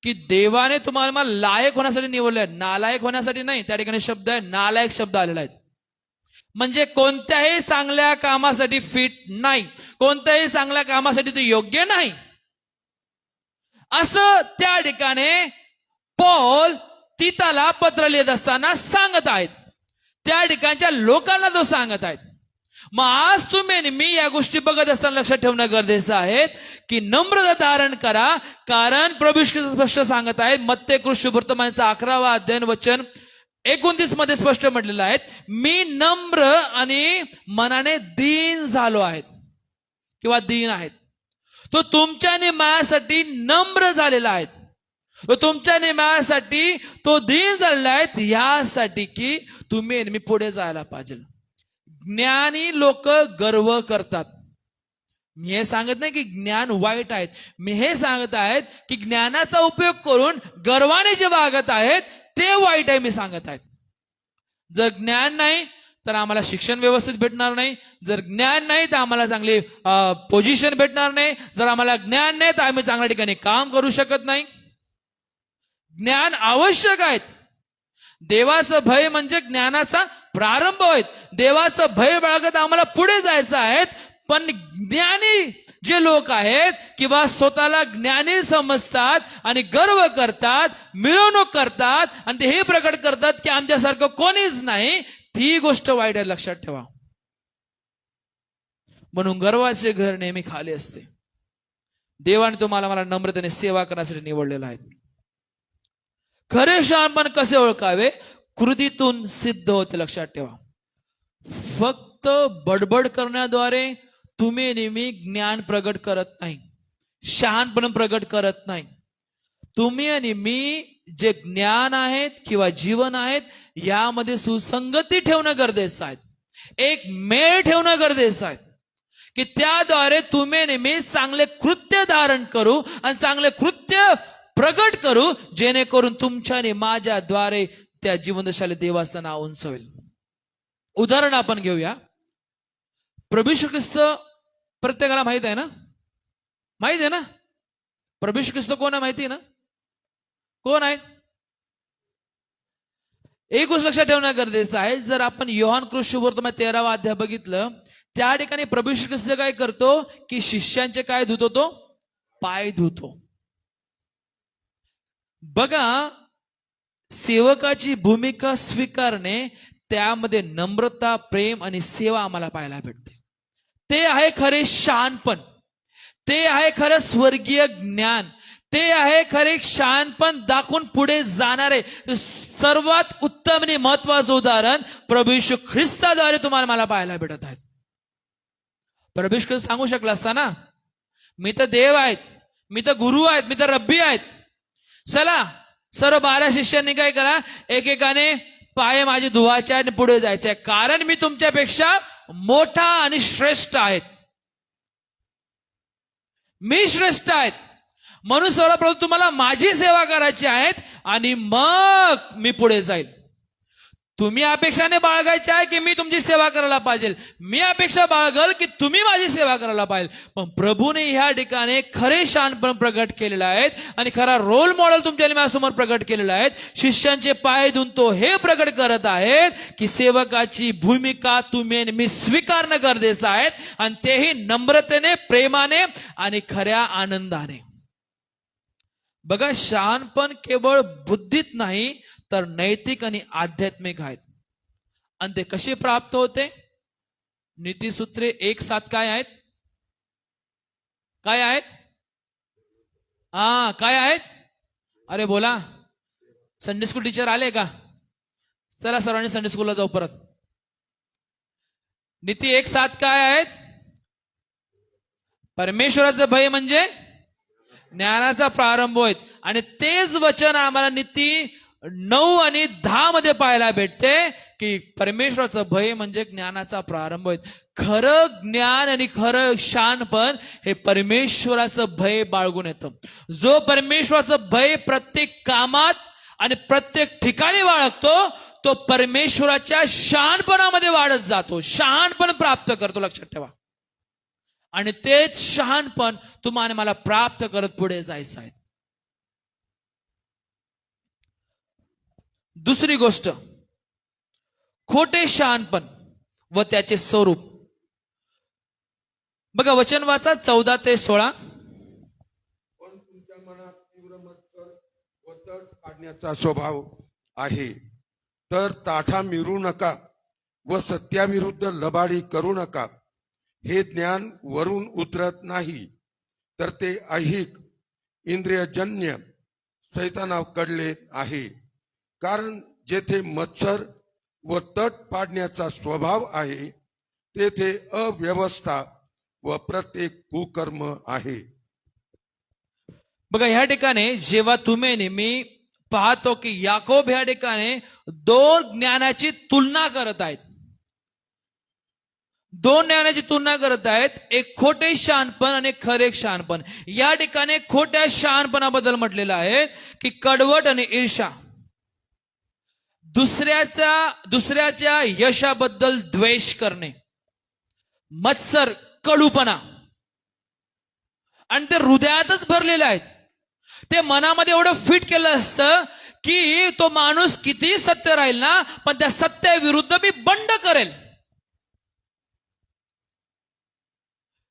की देवाने तुम्हाला लायक होण्यासाठी निवडले, नालायक होण्यासाठी नाही. त्या ठिकाणी शब्द आहे नालायक शब्द आलेला आहे. म्हणजे कोणत्याही चांगल्या कामासाठी फिट नाही, कोणत्याही चांगल्या कामासाठी तो योग्य नाही, असं त्या ठिकाणी पौल तिताला पत्र लिहित असताना सांगत आहेत. त्या ठिकाणच्या लोकांना तो सांगत आहेत. मग आज तुम्ही आणि मी या गोष्टी बघत असताना लक्षात ठेवणं गरजेचं आहे की नम्रता धारण करा, कारण प्रभू येशू ख्रिस्त स्पष्ट सांगत आहेत. मत्ते कृष्णवर्तमानाचा 11वा अध्याय वचन 29 मध्ये स्पष्ट म्हटलेलं आहे, मी नम्र आणि मनाने दीन झालो आहेत किंवा दीन आहेत. तो तुमच्या आणि माझ्यासाठी नम्र झालेला आहे, तो तुमच्या आणि माझ्यासाठी तो दीन झालेला आहे, यासाठी की तुम्ही आणि मी पुढे जायला पाहिजे. ज्ञानी लोक गर्व करतात. मी हे सांगत नाही की ज्ञान वाईट आहेत, मी हे सांगत आहेत की ज्ञानाचा उपयोग करून गर्वाने जे वागत आहेत ते वाईट आहे. मी सांगत आहेत, जर ज्ञान नाही तर आम्हाला शिक्षण व्यवस्थित भेटणार नाही, जर ज्ञान नाही तर आम्हाला चांगली पोझिशन भेटणार नाही, जर आम्हाला ज्ञान नाही तर आम्ही चांगल्या ठिकाणी काम करू शकत नाही. ज्ञान आवश्यक आहे. देवाचं भय म्हणजे ज्ञानाचा प्रारंभ होय. देवाचं भय बाळगत आम्हाला पुढे जायचं आहे. पण ज्ञानी जे लोक आहेत किंवा स्वतःला ज्ञानी समजतात आणि गर्व करतात, मिरवणूक करतात आणि ते हे प्रकट करतात की आमच्यासारखं कोणीच नाही, ती गोष्ट वाईट आहे, लक्षात ठेवा. म्हणून गर्वाचे घर नेहमी खाली असते. देवाने तुम्हाला मला नम्रतेने सेवा करण्यासाठी निवडलेलं आहे. खरे शहाणपण कसे ओळखावे? कृतीतून सिद्ध होते, लक्षात ठेवा. फक्त बडबड करण्याद्वारे तुम्ही नेहमी ज्ञान प्रगट करत नाही, शहाणपण प्रगट करत नाही. तुम्ही आणि मी जे ज्ञान आहेत किंवा जीवन आहेत यामध्ये सुसंगती ठेवणं गरजेचं आहे. एक मेळ ठेवणं गरजेचं आहे की त्याद्वारे तुम्ही नेहमी चांगले कृत्य धारण करू आणि चांगले कृत्य प्रगट करू, जेणेकरून तुमच्या आणि माझ्याद्वारे त्या जीवनशाली देवाचं नाव उंच होईल. उदाहरण आपण घेऊया. प्रभू येशू ख्रिस्त प्रत्येकाला माहित आहे ना? माहित आहे ना प्रभू येशू ख्रिस्त कोण आहे? माहिती आहे ना कोण आहे? एक गोष्ट लक्षात ठेवणं गरजेचं आहे. जर आपण योहान कृष्णवर्तमान 13वा अध्याय बघितलं, त्या ठिकाणी प्रभू येशू ख्रिस्त काय करतो की शिष्यांचे काय धुतो? तो पाय धुतो. बघा, सेवकाची भूमिका स्वीकारणे, त्यामध्ये नम्रता, प्रेम आणि सेवा आम्हाला पाहायला भेटते. ते आहे खरे शहाणपण, ते आहे खरं स्वर्गीय ज्ञान, ते आहे खरे शहाणपण दाखवून पुढे जाणारे सर्वात उत्तम आणि महत्वाचं उदाहरण प्रभू येशू ख्रिस्ताद्वारे तुम्हाला मला पाहायला भेटत आहेत. प्रभू येशू ख्रिस्त सांगू शकला असता ना, मी तर देव आहेत, मी तर गुरु आहेत, मी तर रब्बी आहेत. चला सर्व 12 शिष्यांनी काय करा, एकेकाने पाय माझे धुवायचे आणि पुढे जायचे, कारण मी तुमच्यापेक्षा मोठा आणि श्रेष्ठ आहेत. मी श्रेष्ठ आहेत म्हणून सर्वप्रथम तुम्हाला माझी सेवा करायची आहेत आणि मग मी पुढे जाईल. तुम्ही अपेक्षाने बाळगायचे आहे की मी तुमची सेवा करायला पाहिजे, मी अपेक्षा बाळगल की तुम्ही माझी सेवा करायला पाहिजे. पण प्रभूने ह्या ठिकाणी खरे शहाणपण प्रगट केलेलं आहे आणि खरा रोल मॉडेल तुमच्या माझ्यासमोर प्रगट केलेला आहे. शिष्यांचे पाय धुवून तो हे प्रगट करत आहेत की सेवकाची भूमिका तुम्ही मी स्वीकारणं गरजेचं आहे, आणि तेही नम्रतेने, प्रेमाने आणि खऱ्या आनंदाने. बघा, शहाणपण केवळ बुद्धीत नाही तर नैतिक आणि आध्यात्मिक आहेत. आणि ते कसे प्राप्त होते? नीतिसूत्रे 1:7 काय आहेत? काय आहेत? काय आहेत? अरे बोला, संडे स्कूल टीचर आले का? चला सर्वांनी संडे स्कूलला जाऊ परत. नीती 1:7 काय आहेत? परमेश्वराचं भय म्हणजे ज्ञानाचा प्रारंभ होय. आणि तेच वचन आम्हाला नीती 9 आणि 10 मध्ये पाहायला भेटते की परमेश्वराचं भय म्हणजे ज्ञानाचा प्रारंभ होय. खरं ज्ञान आणि खरं शहाणपण हे परमेश्वराचं भय बाळगून येतं. जो परमेश्वराचं भय प्रत्येक कामात आणि प्रत्येक ठिकाणी बाळगतो तो परमेश्वराच्या शहाणपणामध्ये वाढत जातो, शहाणपण प्राप्त करतो, लक्षात ठेवा. आणि तेच शहाणपण तुम्हाला मला प्राप्त करत पुढे जायचं आहे. दुसरी गोष्ट, खोटे शहाणपण व त्याचे स्वरूप. बघा, वचन वाचा 14 ते 16. पण तुमच्या मनात तीव्र मत्सर व तट काढण्याचा स्वभाव आहे, तर ताठा मिरू नका. व सत्याविरुद्ध लबाडी करू नका. हे ज्ञान वरून उतरत नाही, तर ते ऐहिक इंद्रियजन्य सैतानाकडले आहे. कारण जेथे मत्सर व तट पाडण्याचा स्वभाव आहे, तेथे अव्यवस्था व प्रत्येक कुकर्म आहे. बघा, ह्या ठिकाणी जेव्हा तुम्ही आणि मी पाहतो की याकोब ह्या ठिकाणी दोन ज्ञानाची तुलना करत आहेत. दोन ज्ञानाची तुलना करत आहेत. एक खोटे शहाणपण आणि एक खरे शहाणपण. या ठिकाणी खोट्या शहाणपणाबद्दल म्हटलेलं आहे की कडवट आणि ईर्ष्या, दुसऱ्याच्या यशाबद्दल द्वेष करणे, मत्सर, कडूपणा, आणि ते हृदयातच भरलेले आहेत. ते मनामध्ये एवढं फिट केलं असतं की तो माणूस किती सत्य राहील ना, पण त्या सत्याविरुद्ध मी बंड करेल,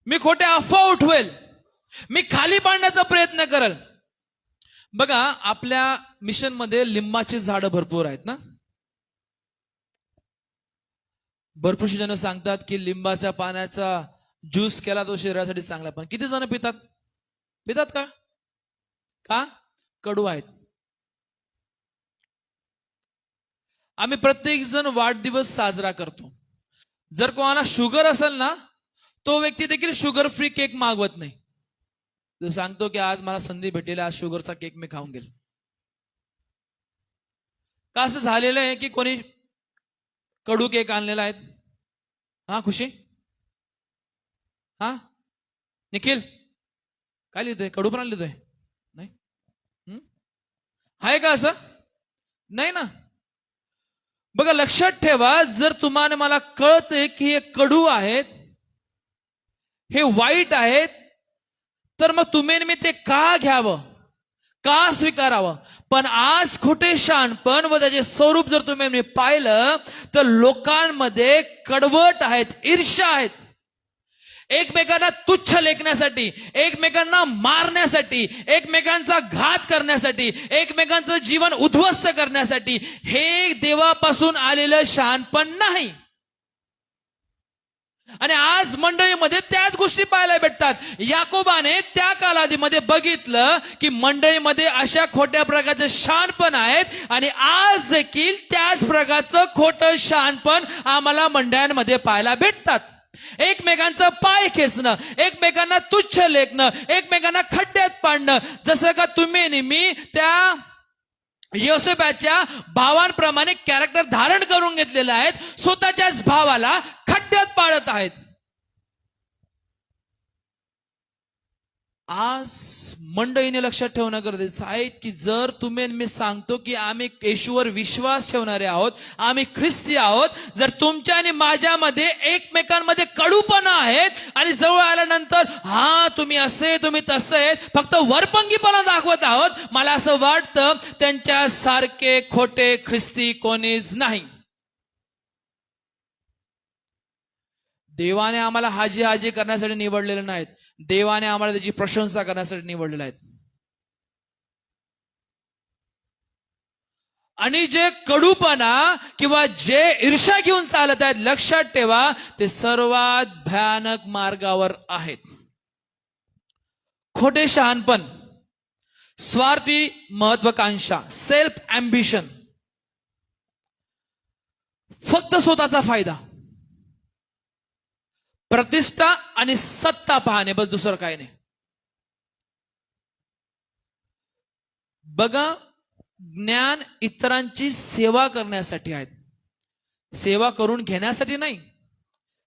मी खोट्या अफवा उठवेल, मी खाली पाडण्याचा प्रयत्न करेल. बघा, आपल्या मिशन मध्ये लिंबाची झाडं भरपूर आहेत ना. भरपूरशी जण सांगतात की लिंबाच्या पाण्याचा ज्यूस केला तो शरीरासाठी चांगला. पण किती जण पितात? पितात का? का? कडू आहेत. आम्ही प्रत्येक जण वाढदिवस साजरा करतो. जर कोणाला शुगर असेल ना, तो व्यक्ती देखील शुगर फ्री केक मागवत नाही. तो सांगतो की आज मला संधी भेटलेली, आज शुगरचा केक मी खाऊन गेलो. का असं झालेलं आहे की कोणी कडू केक आणलेला आहे? हा खुशी, हा निखिल, काय लिहितोय? कडूपणा लिहितोय? नाही आहे का असं? नाही ना. बघा, लक्षात ठेवा, जर तुम्हाला मला कळतंय की हे कडू आहेत, हे वाईट आहेत, तर मग तुम्ही मी ते का घ्यावं, का स्वीकारावं? पण आज खोटे शहाणपण व त्याचे स्वरूप जर तुम्ही पाहिलं तर लोकांमध्ये कडवट आहेत, ईर्ष्या आहेत. एकमेकांना तुच्छ लेखण्यासाठी, एकमेकांना मारण्यासाठी, एकमेकांचा घात करण्यासाठी, एकमेकांचं जीवन उद्ध्वस्त करण्यासाठी. हे देवापासून आलेलं शहाणपण नाही. आणि आज मंडळीमध्ये त्याच गोष्टी पाहायला भेटतात. याकोबाने त्या कालावधीमध्ये बघितलं की मंडळीमध्ये अशा खोट्या प्रकारचे शहाणपण आहेत, आणि आज देखील त्याच प्रकारचं खोटं शहाणपण आम्हाला मंडळांमध्ये पाहायला भेटतात. एकमेकांचं पाय खेचणं, एकमेकांना तुच्छ लेखणं, एकमेकांना खड्ड्यात पाडणं. जसं का तुम्ही आणि मी त्या योसेफच्या भावांप्रमाणे कॅरेक्टर धारण करून घेतलेलं आहे, स्वतःच्याच भावाला खड्ड्यात पाडत आहेत. आज मंडळीने लक्षात ठेवणं गरजेचं आहे की जर तुम्ही मी सांगतो की आम्ही येशूवर विश्वास ठेवणारे आहोत, आम्ही ख्रिस्ती आहोत, जर तुमच्या आणि माझ्यामध्ये एकमेकांमध्ये कडूपणा आहेत आणि जवळ आल्यानंतर हा तुम्ही असे तुम्ही तसे आहेत, फक्त वरपंगीपणा दाखवत आहोत, मला असं वाटतं त्यांच्या सारखे खोटे ख्रिस्ती कोणीच नाही. देवाने आम्हाला हाजी हाजी करण्यासाठी निवडलेले नाहीत, देवाने आम्हाला त्याची प्रशंसा करण्यासाठी निवडलेले आहेत. आणि जे कडूपणा किंवा जे ईर्ष्या घेऊन चालत आहेत, लक्षात ठेवा, ते सर्वात भयानक मार्गावर आहेत. खोटे शहाणपण, स्वार्थी महत्वाकांक्षा, सेल्फ अँबिशन, फक्त स्वतःचा फायदा, प्रतिष्ठा आणि सत्ता पाहणे, बस दुसरं काही नाही. बघा, ज्ञान इतरांची सेवा करण्यासाठी आहेत, सेवा करून घेण्यासाठी नाही.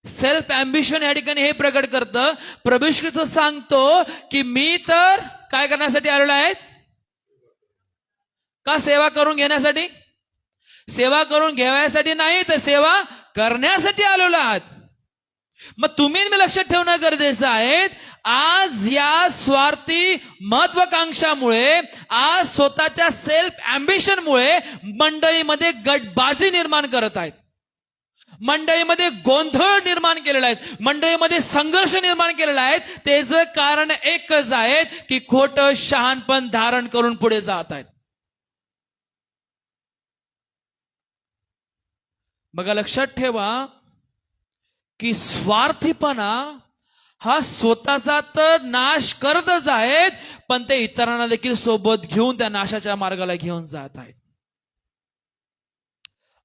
सेल्फ अँबिशन या ठिकाणी हे प्रकट करतं. प्रभू ख्रिस्त सांगतो की मी तर काय करण्यासाठी आलेलो आहे? का सेवा करून घेण्यासाठी? सेवा करून घ्यायसाठी नाही, तर सेवा करण्यासाठी आलेलो आहात. मग तुम्ही मी लक्षात ठेवणं गरजेचं आहे. आज या स्वार्थी महत्वाकांक्षामुळे, आज स्वतःच्या सेल्फ अँबिशनमुळे मंडळीमध्ये गटबाजी निर्माण करत आहेत, मंडळीमध्ये गोंधळ निर्माण केलेला आहे, मंडळीमध्ये संघर्ष निर्माण केलेला आहे. त्याचं कारण एकच आहे की खोटं शहाणपण धारण करून पुढे जात आहेत. बघा, लक्षात ठेवा की स्वार्थीपणा हा स्वतःचा तर नाश करतच आहेत, पण ते इतरांना देखील सोबत घेऊन त्या नाशाच्या मार्गाला घेऊन जात आहेत.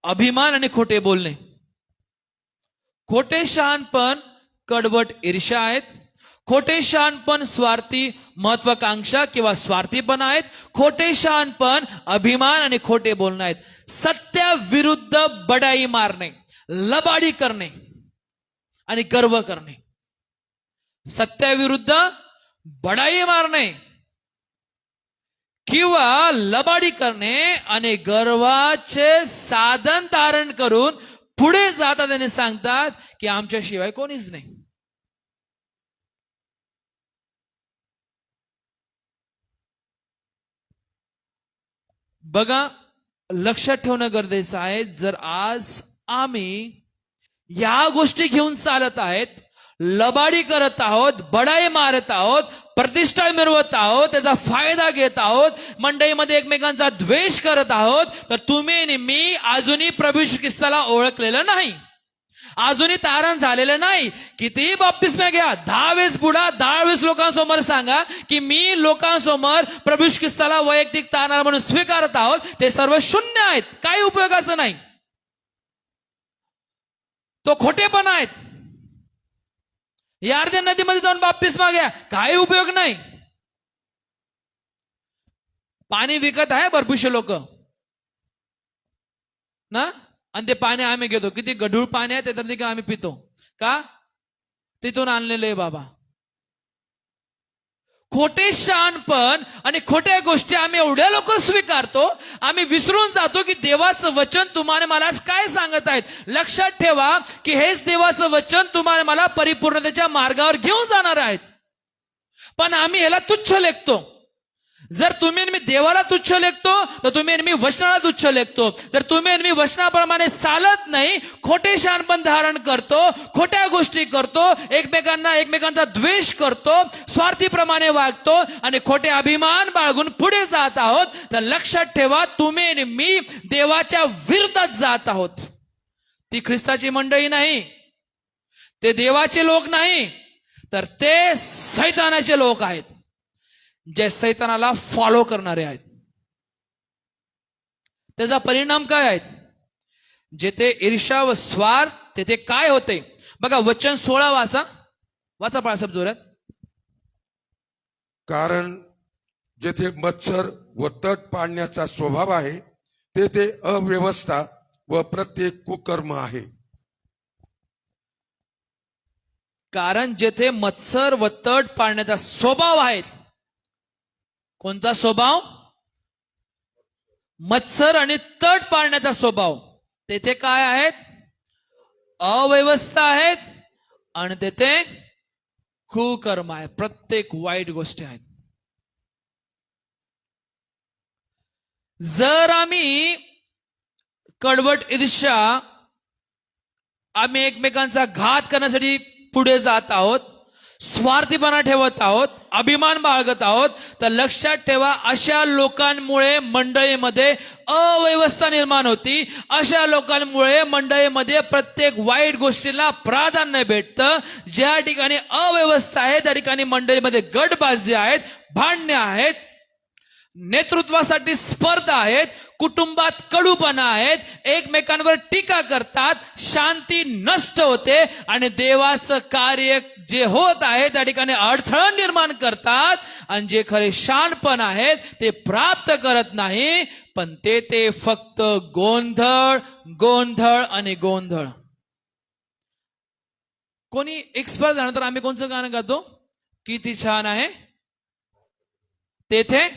अभिमान आणि खोटे बोलणे, खोटे शहाणपण कडवट ईर्ष्या आहेत. खोटे शहाणपण स्वार्थी महत्वाकांक्षा किंवा स्वार्थीपणा आहेत. खोटे शहाणपण अभिमान आणि खोटे बोलणे आहेत. सत्याविरुद्ध बडाई मारणे, लबाडी करणे आणि गर्व करणे. सत्याविरुद्ध बडाई मारणे किंवा लबाडी करणे आणि गर्वाचे साधन धारण करून पुढे जातात आणि सांगतात की आमच्याशिवाय कोणीच नाही. बघा, लक्षात ठेवणं गरजेचं आहे. जर आज आम्ही या गोष्टी घेऊन चालत आहेत, लबाडी करत आहोत, बडाई मारत आहोत, प्रतिष्ठा मिळवत आहोत, त्याचा फायदा घेत आहोत, मंडळीमध्ये एकमेकांचा द्वेष करत आहोत, तर तुम्ही आणि मी अजूनही प्रभू येशू ख्रिस्ताला ओळखलेलं नाही, अजूनही तारण झालेलं नाही. कितीही बाप्तिस्मा घ्या, 10 वेळेस बुडा, 10 वेळेस लोकांसमोर सांगा की मी लोकांसमोर प्रभू येशू ख्रिस्ताला वैयक्तिक तारण म्हणून स्वीकारत आहोत, ते सर्व शून्य आहेत, काही उपयोगाचं नाही. तो खोटेपणा आहेत. या अर्ध्या नदीमध्ये जाऊन बाप्तिस्मा घ्या, काही उपयोग नाही. पाणी विकत आहे भरपूरशे लोक ना, आणि ते पाणी आम्ही घेतो. किती गढूळ पाणी आहे ते तर देखील आम्ही पितो. का? तिथून आणलेलं आहे बाबा. खोटे शहाणपण आणि खोट्या गोष्टी आम्ही एवढ्या लवकर स्वीकारतो, आम्ही विसरून जातो की देवाचं वचन तुम्हाला मला काय सांगत आहेत. लक्षात ठेवा की हेच देवाचं वचन तुम्हाला मला परिपूर्णतेच्या मार्गावर घेऊन जाणार आहेत, पण आम्ही ह्याला तुच्छ लेखतो. जर तुम्ही आणि मी देवाला तुच्छ लेखतो, तर तुम्ही आणि मी वचनाला तुच्छ लेखतो. जर तुम्ही आणि मी वचनाप्रमाणे चालत नाही, खोटे शहाणपण धारण करतो, खोट्या गोष्टी करतो, एकमेकांचा द्वेष करतो, स्वार्थीप्रमाणे वागतो आणि खोटे अभिमान बाळगून पुढे जात आहोत, तर लक्षात ठेवा तुम्ही आणि मी देवाच्या विरुद्धात जात आहोत. ती ख्रिस्ताची मंडळी नाही, ते देवाचे लोक नाही, तर ते सैतानाचे लोक आहेत, जे सैतानाला फॉलो करणारे आहेत. त्याचा परिणाम काय आहे? जेथे ईर्ष्या व स्वार्थ तेथे काय होते? बघा, वचन 16 वाचा बाळासाहेब जोरात. कारण जेथे मत्सर व तट पाडण्याचा स्वभाव आहे, तेथे अव्यवस्था व प्रत्येक कुकर्म आहे. कारण जेथे मत्सर व तट पाडण्याचा स्वभाव आहे. कोणता स्वभाव? मत्सर आणि तट पाडण्याचा स्वभाव. तेथे काय आहेत? अव्यवस्था आहेत आणि तेथे कुकर्म आहे. प्रत्येक वाईट गोष्टी आहेत. जर आम्ही कडवट ईर्ष्या, आम्ही एकमेकांचा घात करण्यासाठी पुढे जात आहोत, स्वार्थीपणा ठेवत आहोत, अभिमान बाळगत आहोत, तर लक्षात ठेवा अशा लोकांमुळे मंडळीमध्ये अव्यवस्था निर्माण होती. अशा लोकांमुळे मंडळीमध्ये प्रत्येक वाईट गोष्टीला प्राधान्य भेटतं. ज्या ठिकाणी अव्यवस्था आहे त्या ठिकाणी मंडळीमध्ये गटबाजी आहेत, भांडणे आहेत, नेतृत्वासाठी स्पर्धा आहेत, कुटुंबात कडूपणा आहेत, एकमेकांवर टीका करतात, शांती नष्ट होते आणि देवाचं कार्य जे होत आहे त्या ठिकाणी अडथळा निर्माण करतात. आणि जे खरे शहाणपण आहेत ते प्राप्त करत नाही, पण ते फक्त गोंधळ गोंधळ आणि गोंधळ. कोणी एक्सपर्ट झाल्यानंतर आम्ही कोणचं गाणं गातो? किती छान आहे तेथे,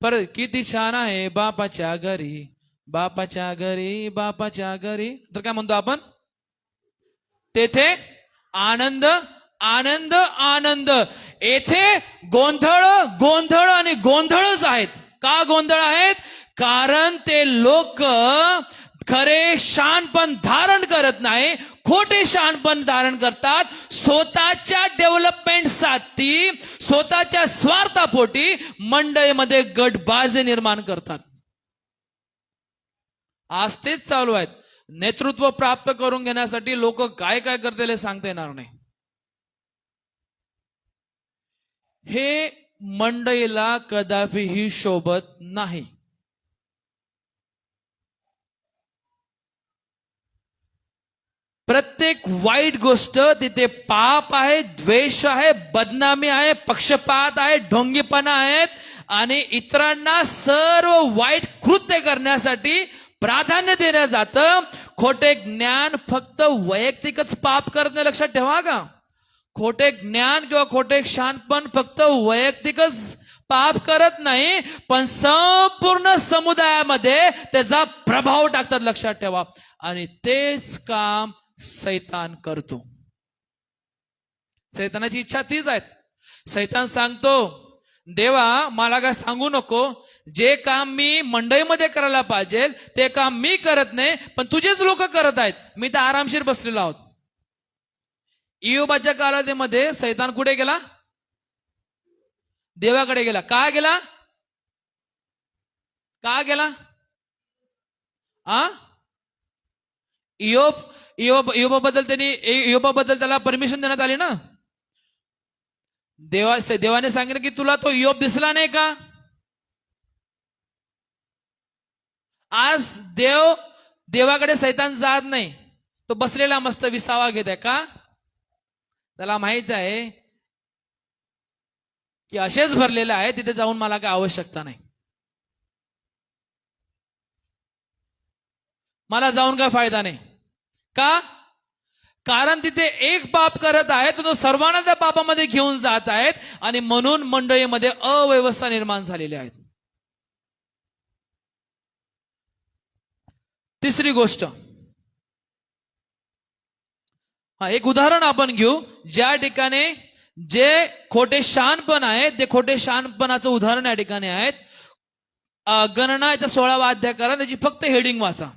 पर किती छान आहे बापाच्या घरी, बापाच्या घरी, बापाच्या घरी. तर काय म्हणतो आपण? तेथे आनंद आनंद आनंद. येथे गोंधळ गोंधळ आणि गोंधळच आहेत. का गोंधळ आहेत? कारण ते लोक खरे शहाणपण धारण करत नाही, खोटे शहाणपण धारण करतात. स्वतःच्या डेव्हलपमेंटसाठी, स्वतःच्या स्वार्थापोटी मंडळीमध्ये गटबाजी निर्माण करतात. आज तेच चालू आहेत. नेतृत्व प्राप्त करून घेण्यासाठी लोक काय काय करतील हे सांगता येणार नाही. हे मंडळीला कदापिही शोभत नाही. प्रत्येक वाईट गोष्ट तिथे पाप आहे, द्वेष आहे, बदनामी आहे, पक्षपात आहे, ढोंगीपणा आहेत आणि इतरांना सर्व वाईट कृत्य करण्यासाठी प्राधान्य देण्यात जातं. खोटे ज्ञान फक्त वैयक्तिकच पाप करत नाही, लक्षात ठेवा का. खोटे ज्ञान किंवा खोटे शहाणपण फक्त वैयक्तिकच पाप करत नाही, पण संपूर्ण समुदायामध्ये त्याचा प्रभाव टाकतात, लक्षात ठेवा. आणि तेच काम सैतान करतो. सैतानाची इच्छा तीच आहे. सैतान सांगतो, देवा मला काय सांगू नको, जे काम मी मंडईमध्ये करायला पाहिजे ते काम मी करत नाही, पण तुझेच लोक करत आहेत, मी तर आरामशीर बसलेलो आहोत. इयोबाच्या कालावधीमध्ये सैतान कुठे गेला? देवाकडे गेला. का गेला? का गेला? इयोबाबद्दल त्याला परमिशन देण्यात आली ना. देवाने सांगितलं की तुला तो इयोब दिसला नाही का? आज देवाकडे सैतान जात नाही, तो बसलेला मस्त विसावा घेत आहे. का? त्याला माहित आहे की असेच भरलेलं आहे, तिथे जाऊन मला काय आवश्यकता नाही, मला जाऊन काय फायदा नाही. का? कारण तिथे एक पाप करत आहे तर तो सर्वांना त्या पापामध्ये घेऊन जात आहेत आणि म्हणून मंडळीमध्ये अव्यवस्था निर्माण झालेली आहेत. तिसरी गोष्ट, एक उदाहरण आपण घेऊ ज्या ठिकाणी जे खोटे शहाणपण आहे, ते खोटे शहाणपणाचं उदाहरण या ठिकाणी आहेत. गणना 16 अध्याय करा, त्याची फक्त हेडिंग वाचा.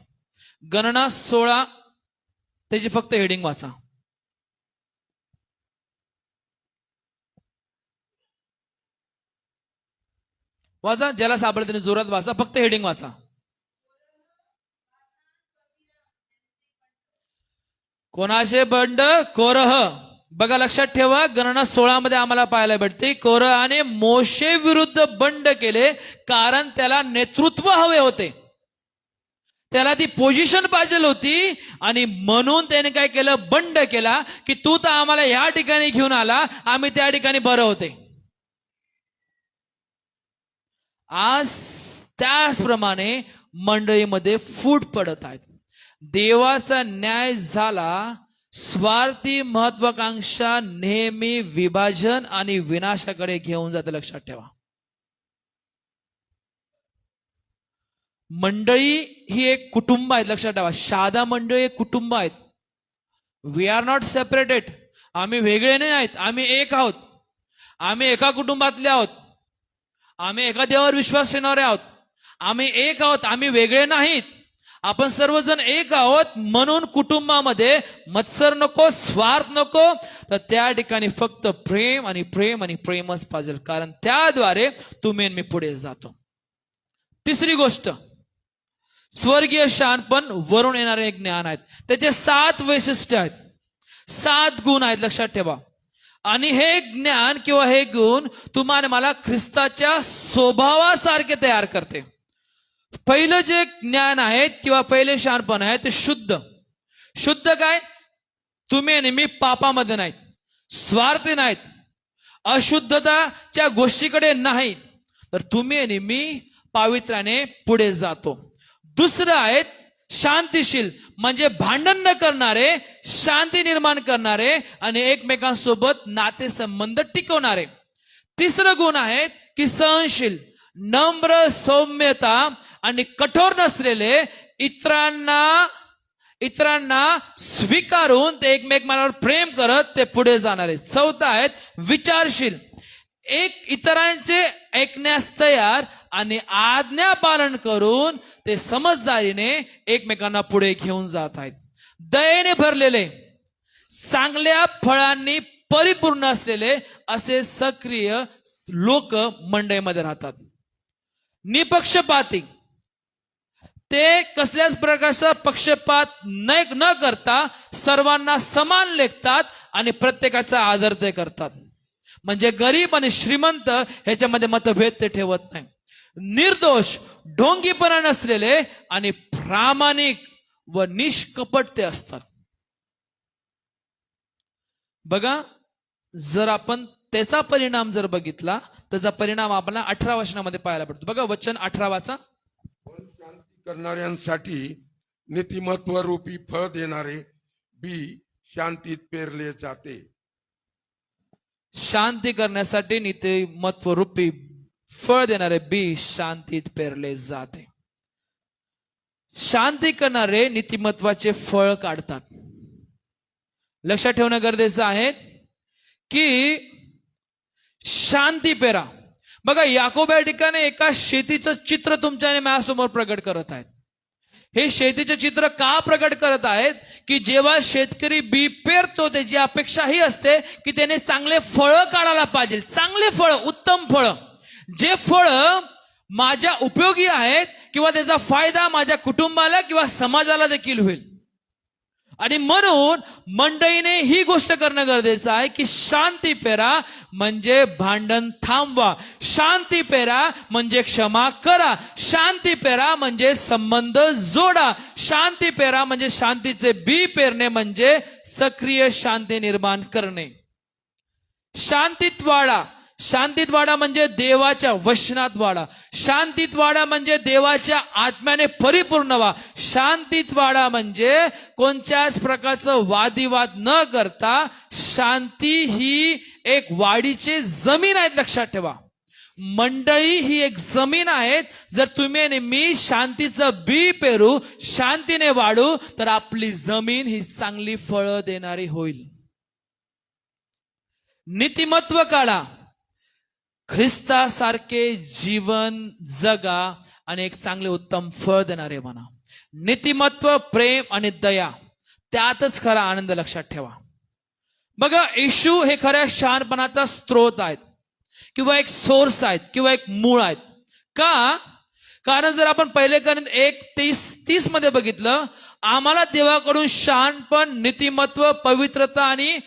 गणना 16 त्याची फक्त हेडिंग वाचा. वाचा, ज्याला सापडेल त्याने जोरात वाचा, फक्त हेडिंग वाचा. कोणाचे बंड? कोरह. बघा लक्षात ठेवा, गणना 16 मध्ये आम्हाला पाहायला भेटते कोरहाने मोशे विरुद्ध बंड केले, कारण त्याला नेतृत्व हवे होते, त्याला ती पोझिशन पाहिजे होती आणि म्हणून त्याने काय केलं? बंड केला की तू तर आम्हाला या ठिकाणी घेऊन आला, आम्ही त्या ठिकाणी बरं होते. आज त्याचप्रमाणे मंडळीमध्ये फूट पडत आहेत. देवाचा न्याय झाला, स्वार्थी महत्वाकांक्षा नेहमी विभाजन आणि विनाशाकडे घेऊन जाते, लक्षात ठेवा. मंडळी ही एक कुटुंब आहे, लक्षात ठेवा. शादा मंडळी एक कुटुंब आहेत. We are not separated. आम्ही वेगळे नाही आहेत, आम्ही एक आहोत. आम्ही एका कुटुंबातले आहोत, आम्ही एका देवावर विश्वास ठेवणारे आहोत, आम्ही एक आहोत, आम्ही वेगळे नाहीत. आपण सर्वजण एक आहोत. म्हणून कुटुंबामध्ये मत्सर नको, स्वार्थ नको, तर त्या ठिकाणी फक्त प्रेम आणि प्रेम आणि प्रेमच पाहिजे, कारण त्याद्वारे तुम्ही मी पुढे जातो. तिसरी गोष्ट, स्वर्गीय शहाणपण वरून येणारे एक ज्ञान आहेत. त्याचे 7 वैशिष्ट्य आहेत, 7 गुण आहेत, लक्षात ठेवा. आणि हे ज्ञान किंवा हे गुण तुम्हाला मला ख्रिस्ताच्या स्वभावासारखे तयार करते. पहिलं जे ज्ञान आहेत किंवा पहिले शहाणपण आहे ते शुद्ध. शुद्ध काय? तुम्ही नेहमी पापामध्ये नाहीत, स्वार्थी नाहीत, अशुद्धताच्या गोष्टीकडे नाहीत, तर तुम्ही नेहमी पावित्र्याने पुढे जातो. दुसरं आहेत शांतिशील, म्हणजे भांडण न करणारे, शांती निर्माण करणारे आणि एकमेकांसोबत नातेसंबंध टिकवणारे. तिसरं गुण आहेत की सहनशील, नम्र, सौम्यता आणि कठोर नसलेले, इतरांना स्वीकारून ते एकमेकांवर प्रेम करत ते पुढे जाणारे. चौथा आहेत विचारशील, इतरांचे ऐकण्यास तयार आणि आज्ञा पालन करून ते समजदारीने एकमेकांना पुढे घेऊन जात आहेत. दयेने भरलेले, चांगल्या फळांनी परिपूर्ण असलेले असे सक्रिय लोक मंडळीमध्ये राहतात. निपक्षपाती, ते कसल्याच प्रकारचा पक्षपात न करता सर्वांना समान लेखतात आणि प्रत्येकाचा आदर ते करतात. म्हणजे गरीब आणि श्रीमंत ह्याच्यामध्ये मतभेद ते ठेवत नाही. निर्दोष, ढोंगीपणा नसलेले आणि प्रामाणिक व निष्कपट ते असतात. बघा, जर आपण त्याचा परिणाम जर बघितला, त्याचा परिणाम आपल्याला 18 वचनामध्ये पाहायला पडतो. बघा वचन 18 शांती करणाऱ्यांसाठी नीतिमत्व रूपी फळ देणारे बी शांतीत पेरले जाते. शांती करण्यासाठी नीतिमत्व रूपी फळ देणारे बी शांतीत पेरले जाते. शांती करणारे नीतिमत्वाचे फळ काढतात. लक्षात ठेवणं गरजेचं आहे की शांती पेरा. बघा, याकोब या ठिकाणी एका शेतीचं चित्र तुमच्या आणि माझ्यासमोर प्रगट करत आहेत. हे शेतीचे चित्र का प्रगट करत आहेत की जेव्हा शेतकरी बी पेरतो त्याची अपेक्षा ही असते की त्याने चांगले फळं काढायला पाहिजे. चांगले फळ, उत्तम फळ, जे फळ माझ्या उपयोगी आहेत किंवा त्याचा फायदा माझ्या कुटुंबाला किंवा समाजाला देखील होईल. आणि म्हणून मंडळीने ही गोष्ट करणं गरजेचं आहे की शांती पेरा म्हणजे भांडण थांबवा, शांती पेरा म्हणजे क्षमा करा, शांती पेरा म्हणजे संबंध जोडा, शांती पेरा म्हणजे शांतीचे बी पेरणे म्हणजे सक्रिय शांती निर्माण करणे. शांतीत वाढा. शांतीत वाढा म्हणजे देवाच्या वचनात वाढा. शांतीत वाढा म्हणजे देवाच्या आत्म्याने परिपूर्ण व्हा. शांतीत वाढा म्हणजे कोणत्याच प्रकारचं वादिवाद न करता शांती ही एक वाढीची जमीन आहे. लक्षात ठेवा, मंडळी ही एक जमीन आहे. जर तुम्ही आणि मी शांतीचं बी पेरू, शांतीने वाढू, तर आपली जमीन ही चांगली फळं देणारी होईल. नीतिमत्व काढा, ख्रिस्तासारखे जीवन जगा आणि एक चांगले उत्तम फळ देणारे म्हणा. नीतिमत्व, प्रेम आणि दया, त्यातच खरा आनंद. लक्षात ठेवा. बघा, येशू हे खऱ्या शहाणपणाचा स्रोत आहेत किंवा एक सोर्स आहेत किंवा एक मूळ आहेत. का? कारण जर आपण पहिले कारण 1:30 मध्ये बघितलं, आम्हाला देवाकडून शहाणपण, नीतिमत्व, पवित्रता आणि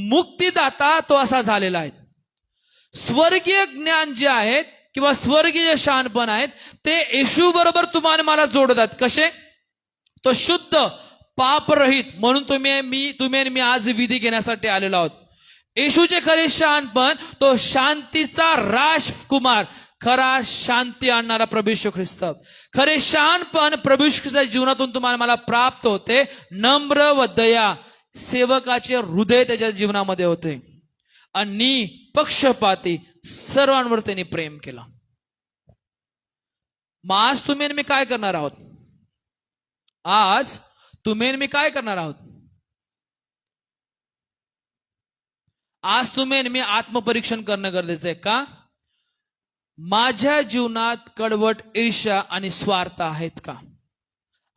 मुक्तिदाता तो असा झालेला आहे. स्वर्गीय ज्ञान जे आहेत किंवा स्वर्गीय शहाणपण आहेत ते येशू बरोबर तुम्हाला मला जोडतात. कसे? तो शुद्ध, पापरहित, म्हणून तुम्ही आणि मी आज विधी घेण्यासाठी आलेलो आहोत. येशूचे खरे शहाणपण तो शांतीचा राजकुमार, खरा शांती आणणारा प्रभू येशू ख्रिस्त. खरे शहाणपण प्रभू येशू ख्रिस्ताच्या जीवनातून तुम्हाला मला प्राप्त होते. नम्र व दया, सेवकाचे हृदय त्याच्या जीवनामध्ये होते. आणि पक्षपाती, सर्वांवर त्यांनी प्रेम केलं. मग आज तुम्ही आणि मी काय करणार आहोत? आज तुम्ही आणि मी काय करणार आहोत? आज तुम्ही आणि मी आत्मपरीक्षण करणं गरजेचं आहे. का? माझ्या जीवनात कडवट, ईर्ष्या आणि स्वार्थ आहेत का?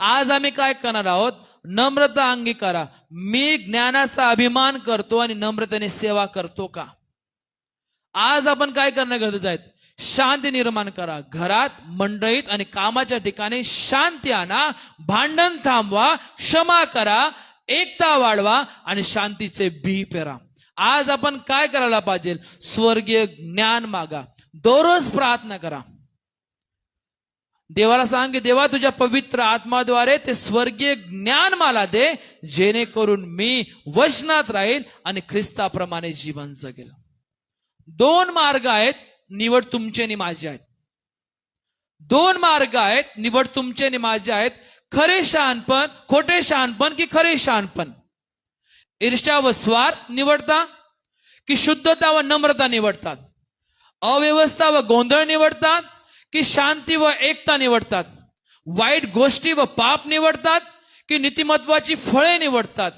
आज आम्ही काय करणार आहोत? नम्रता अंगीकारा. मी ज्ञानाचा अभिमान करतो आणि नम्रतेने सेवा करतो का? आज आपण काय करणं गरजेचं आहे? शांती निर्माण करा. घरात, मंडळीत आणि कामाच्या ठिकाणी शांती आणा. भांडण थांबवा, क्षमा करा, एकता वाढवा आणि शांतीचे बी पेरा. आज आपण काय करायला पाहिजे? स्वर्गीय ज्ञान मागा, दररोज प्रार्थना करा. देवाला सांग की देवा, तुझ्या पवित्र आत्माद्वारे ते स्वर्गीय ज्ञान मला दे, जेणेकरून मी वचनात राहील आणि ख्रिस्ताप्रमाणे जीवन जगेल. 2 मार्ग आहेत, निवड तुमचे आणि माझे आहेत. 2 मार्ग आहेत, निवड तुमचे आणि माझे आहेत. खरे शहाणपण, खोटे शहाणपण की खरे शहाणपण? ईर्ष्या व स्वार्थ निवडता की शुद्धता व नम्रता निवडतात? अव्यवस्था व गोंधळ निवडतात की शांती व एकता निवडतात? वाईट गोष्टी व पाप निवडतात की नीतिमत्वाची फळे निवडतात?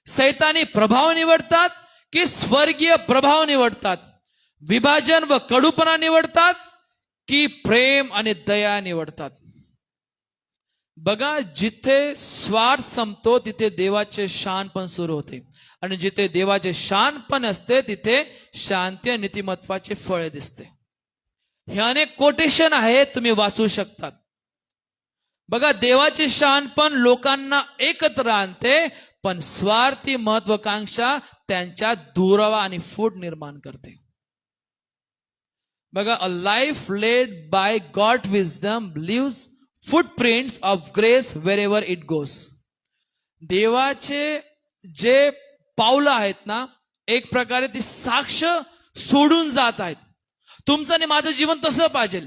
सैतानी प्रभाव निवडतात की स्वर्गीय प्रभाव निवडतात? विभाजन व कडूपणा निवडतात की प्रेम आणि दया निवडतात? बघा, जिथे स्वार्थ संपतो तिथे देवाचे शहाणपण सुरू होते आणि जिथे देवाचे शहाणपण असते तिथे शांती आणि नीतिमत्वाचे फळ दिसते. हे अनेक कोटेशन आहेत, तुम्ही वाचू शकतात. बघा, देवाचे शहाणपण लोकांना एकत्र आणते, पण स्वार्थी महत्वाकांक्षा त्यांच्यात दुरावा आणि फूट निर्माण करते. बघा, a life led by God wisdom lives footprints of grace wherever it goes. देवाचे जे पावलं आहेत ना, एक प्रकारे ती साक्ष सोडून जात आहेत. तुमचं आणि माझं जीवन तसं पाहिजे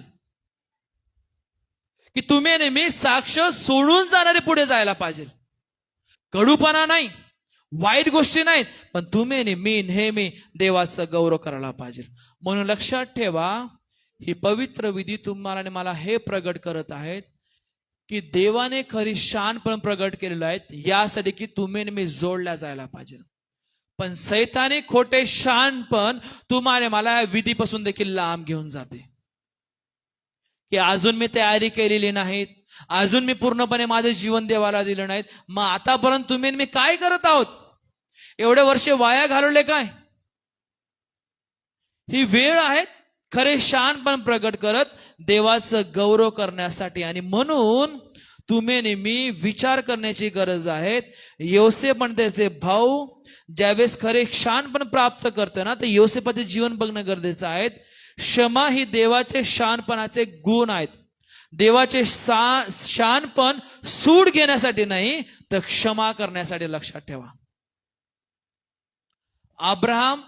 की तुम्ही नेहमी साक्ष सोडून जाणारे पुढे जायला पाहिजे. कडूपणा नाही, वाईट गोष्टी नाहीत, पण तुम्ही नेहमी देवाचा गौरव करायला पाहिजे. म्हणून लक्षात ठेवा, ही पवित्र विधी तुम्हाला आणि मला हे प्रगट करत आहेत की देवाने खरी शहाणपण प्रगट केलेलं आहे यासाठी की तुम्ही नेहमी जोडल्या जायला पाहिजे. पण सैतानी खोटे शहाणपण तुम्हाला मला या विधीपासून देखील लांब घेऊन जाते की अजून मी तयारी केलेली नाहीत, अजून मी पूर्णपणे माझे जीवन देवाला दिलं नाहीत, मग आतापर्यंत तुम्ही मी काय करत आहोत, एवढे वर्षे वाया घालवले काय. ही वेळ आहे खरे शहाणपण प्रगट करत देवाचं गौरव करण्यासाठी. आणि म्हणून तुम्ही नेहमी विचार करण्याची गरज आहे. योसेफ आणि त्याचे भाऊ ज्यावेळेस खरे शहाणपण प्राप्त करते ना, तर योसेफाचे जीवन बघणं गरजेचं आहे. क्षमा ही देवाचे शहाणपणाचे गुण आहेत. देवाचे शहाणपण सूड घेण्यासाठी नाही, तर क्षमा करण्यासाठी. लक्षात ठेवा, अब्राहम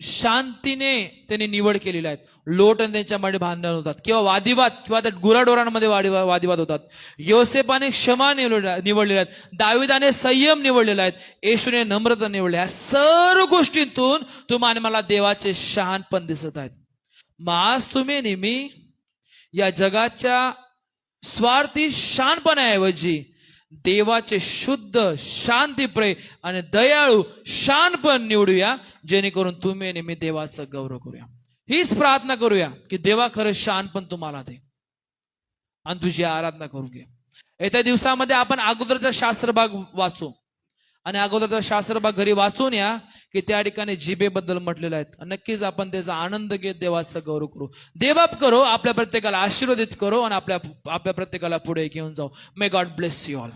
शांतीने त्यांनी निवड केलेली आहे. लोट आणि त्यांच्यामध्ये भांडण होतात किंवा वादिवाद किंवा त्या गुराढोरांमध्ये वादिवाद होतात. योसेफाने क्षमा निवडलेल्या आहेत, दाविदाने संयम निवडलेला आहेत, येशूने नम्रता निवडली. या सर्व गोष्टींतून तुम्हाला मला देवाचे शहाणपण दिसत आहेत. मग आज तुम्ही नेहमी या जगाच्या स्वार्थी शहाणपणाऐवजी देवाचे शुद्ध, शांतीप्रिय आणि दयाळू शहाणपण निवडूया, जेणेकरून तुम्ही नेहमी देवाचा गौरव करूया. हीच प्रार्थना करूया की देवा खरं शहाणपण तुम्हाला दे आणि तुझी आराधना करू घे. येत्या दिवसामध्ये आपण अगोदरचा शास्त्रभाग वाचू आणि अगोदरचा शास्त्रभाग घरी वाचून या की त्या ठिकाणी जिभेबद्दल म्हटलेलं आहे. नक्कीच आपण त्याचा आनंद घेत देवाचा गौरव करू. देवबाप करो, आपल्या प्रत्येकाला आशीर्वादित करो आणि आपल्या प्रत्येकाला पुढे घेऊन जाऊ. May God bless you all.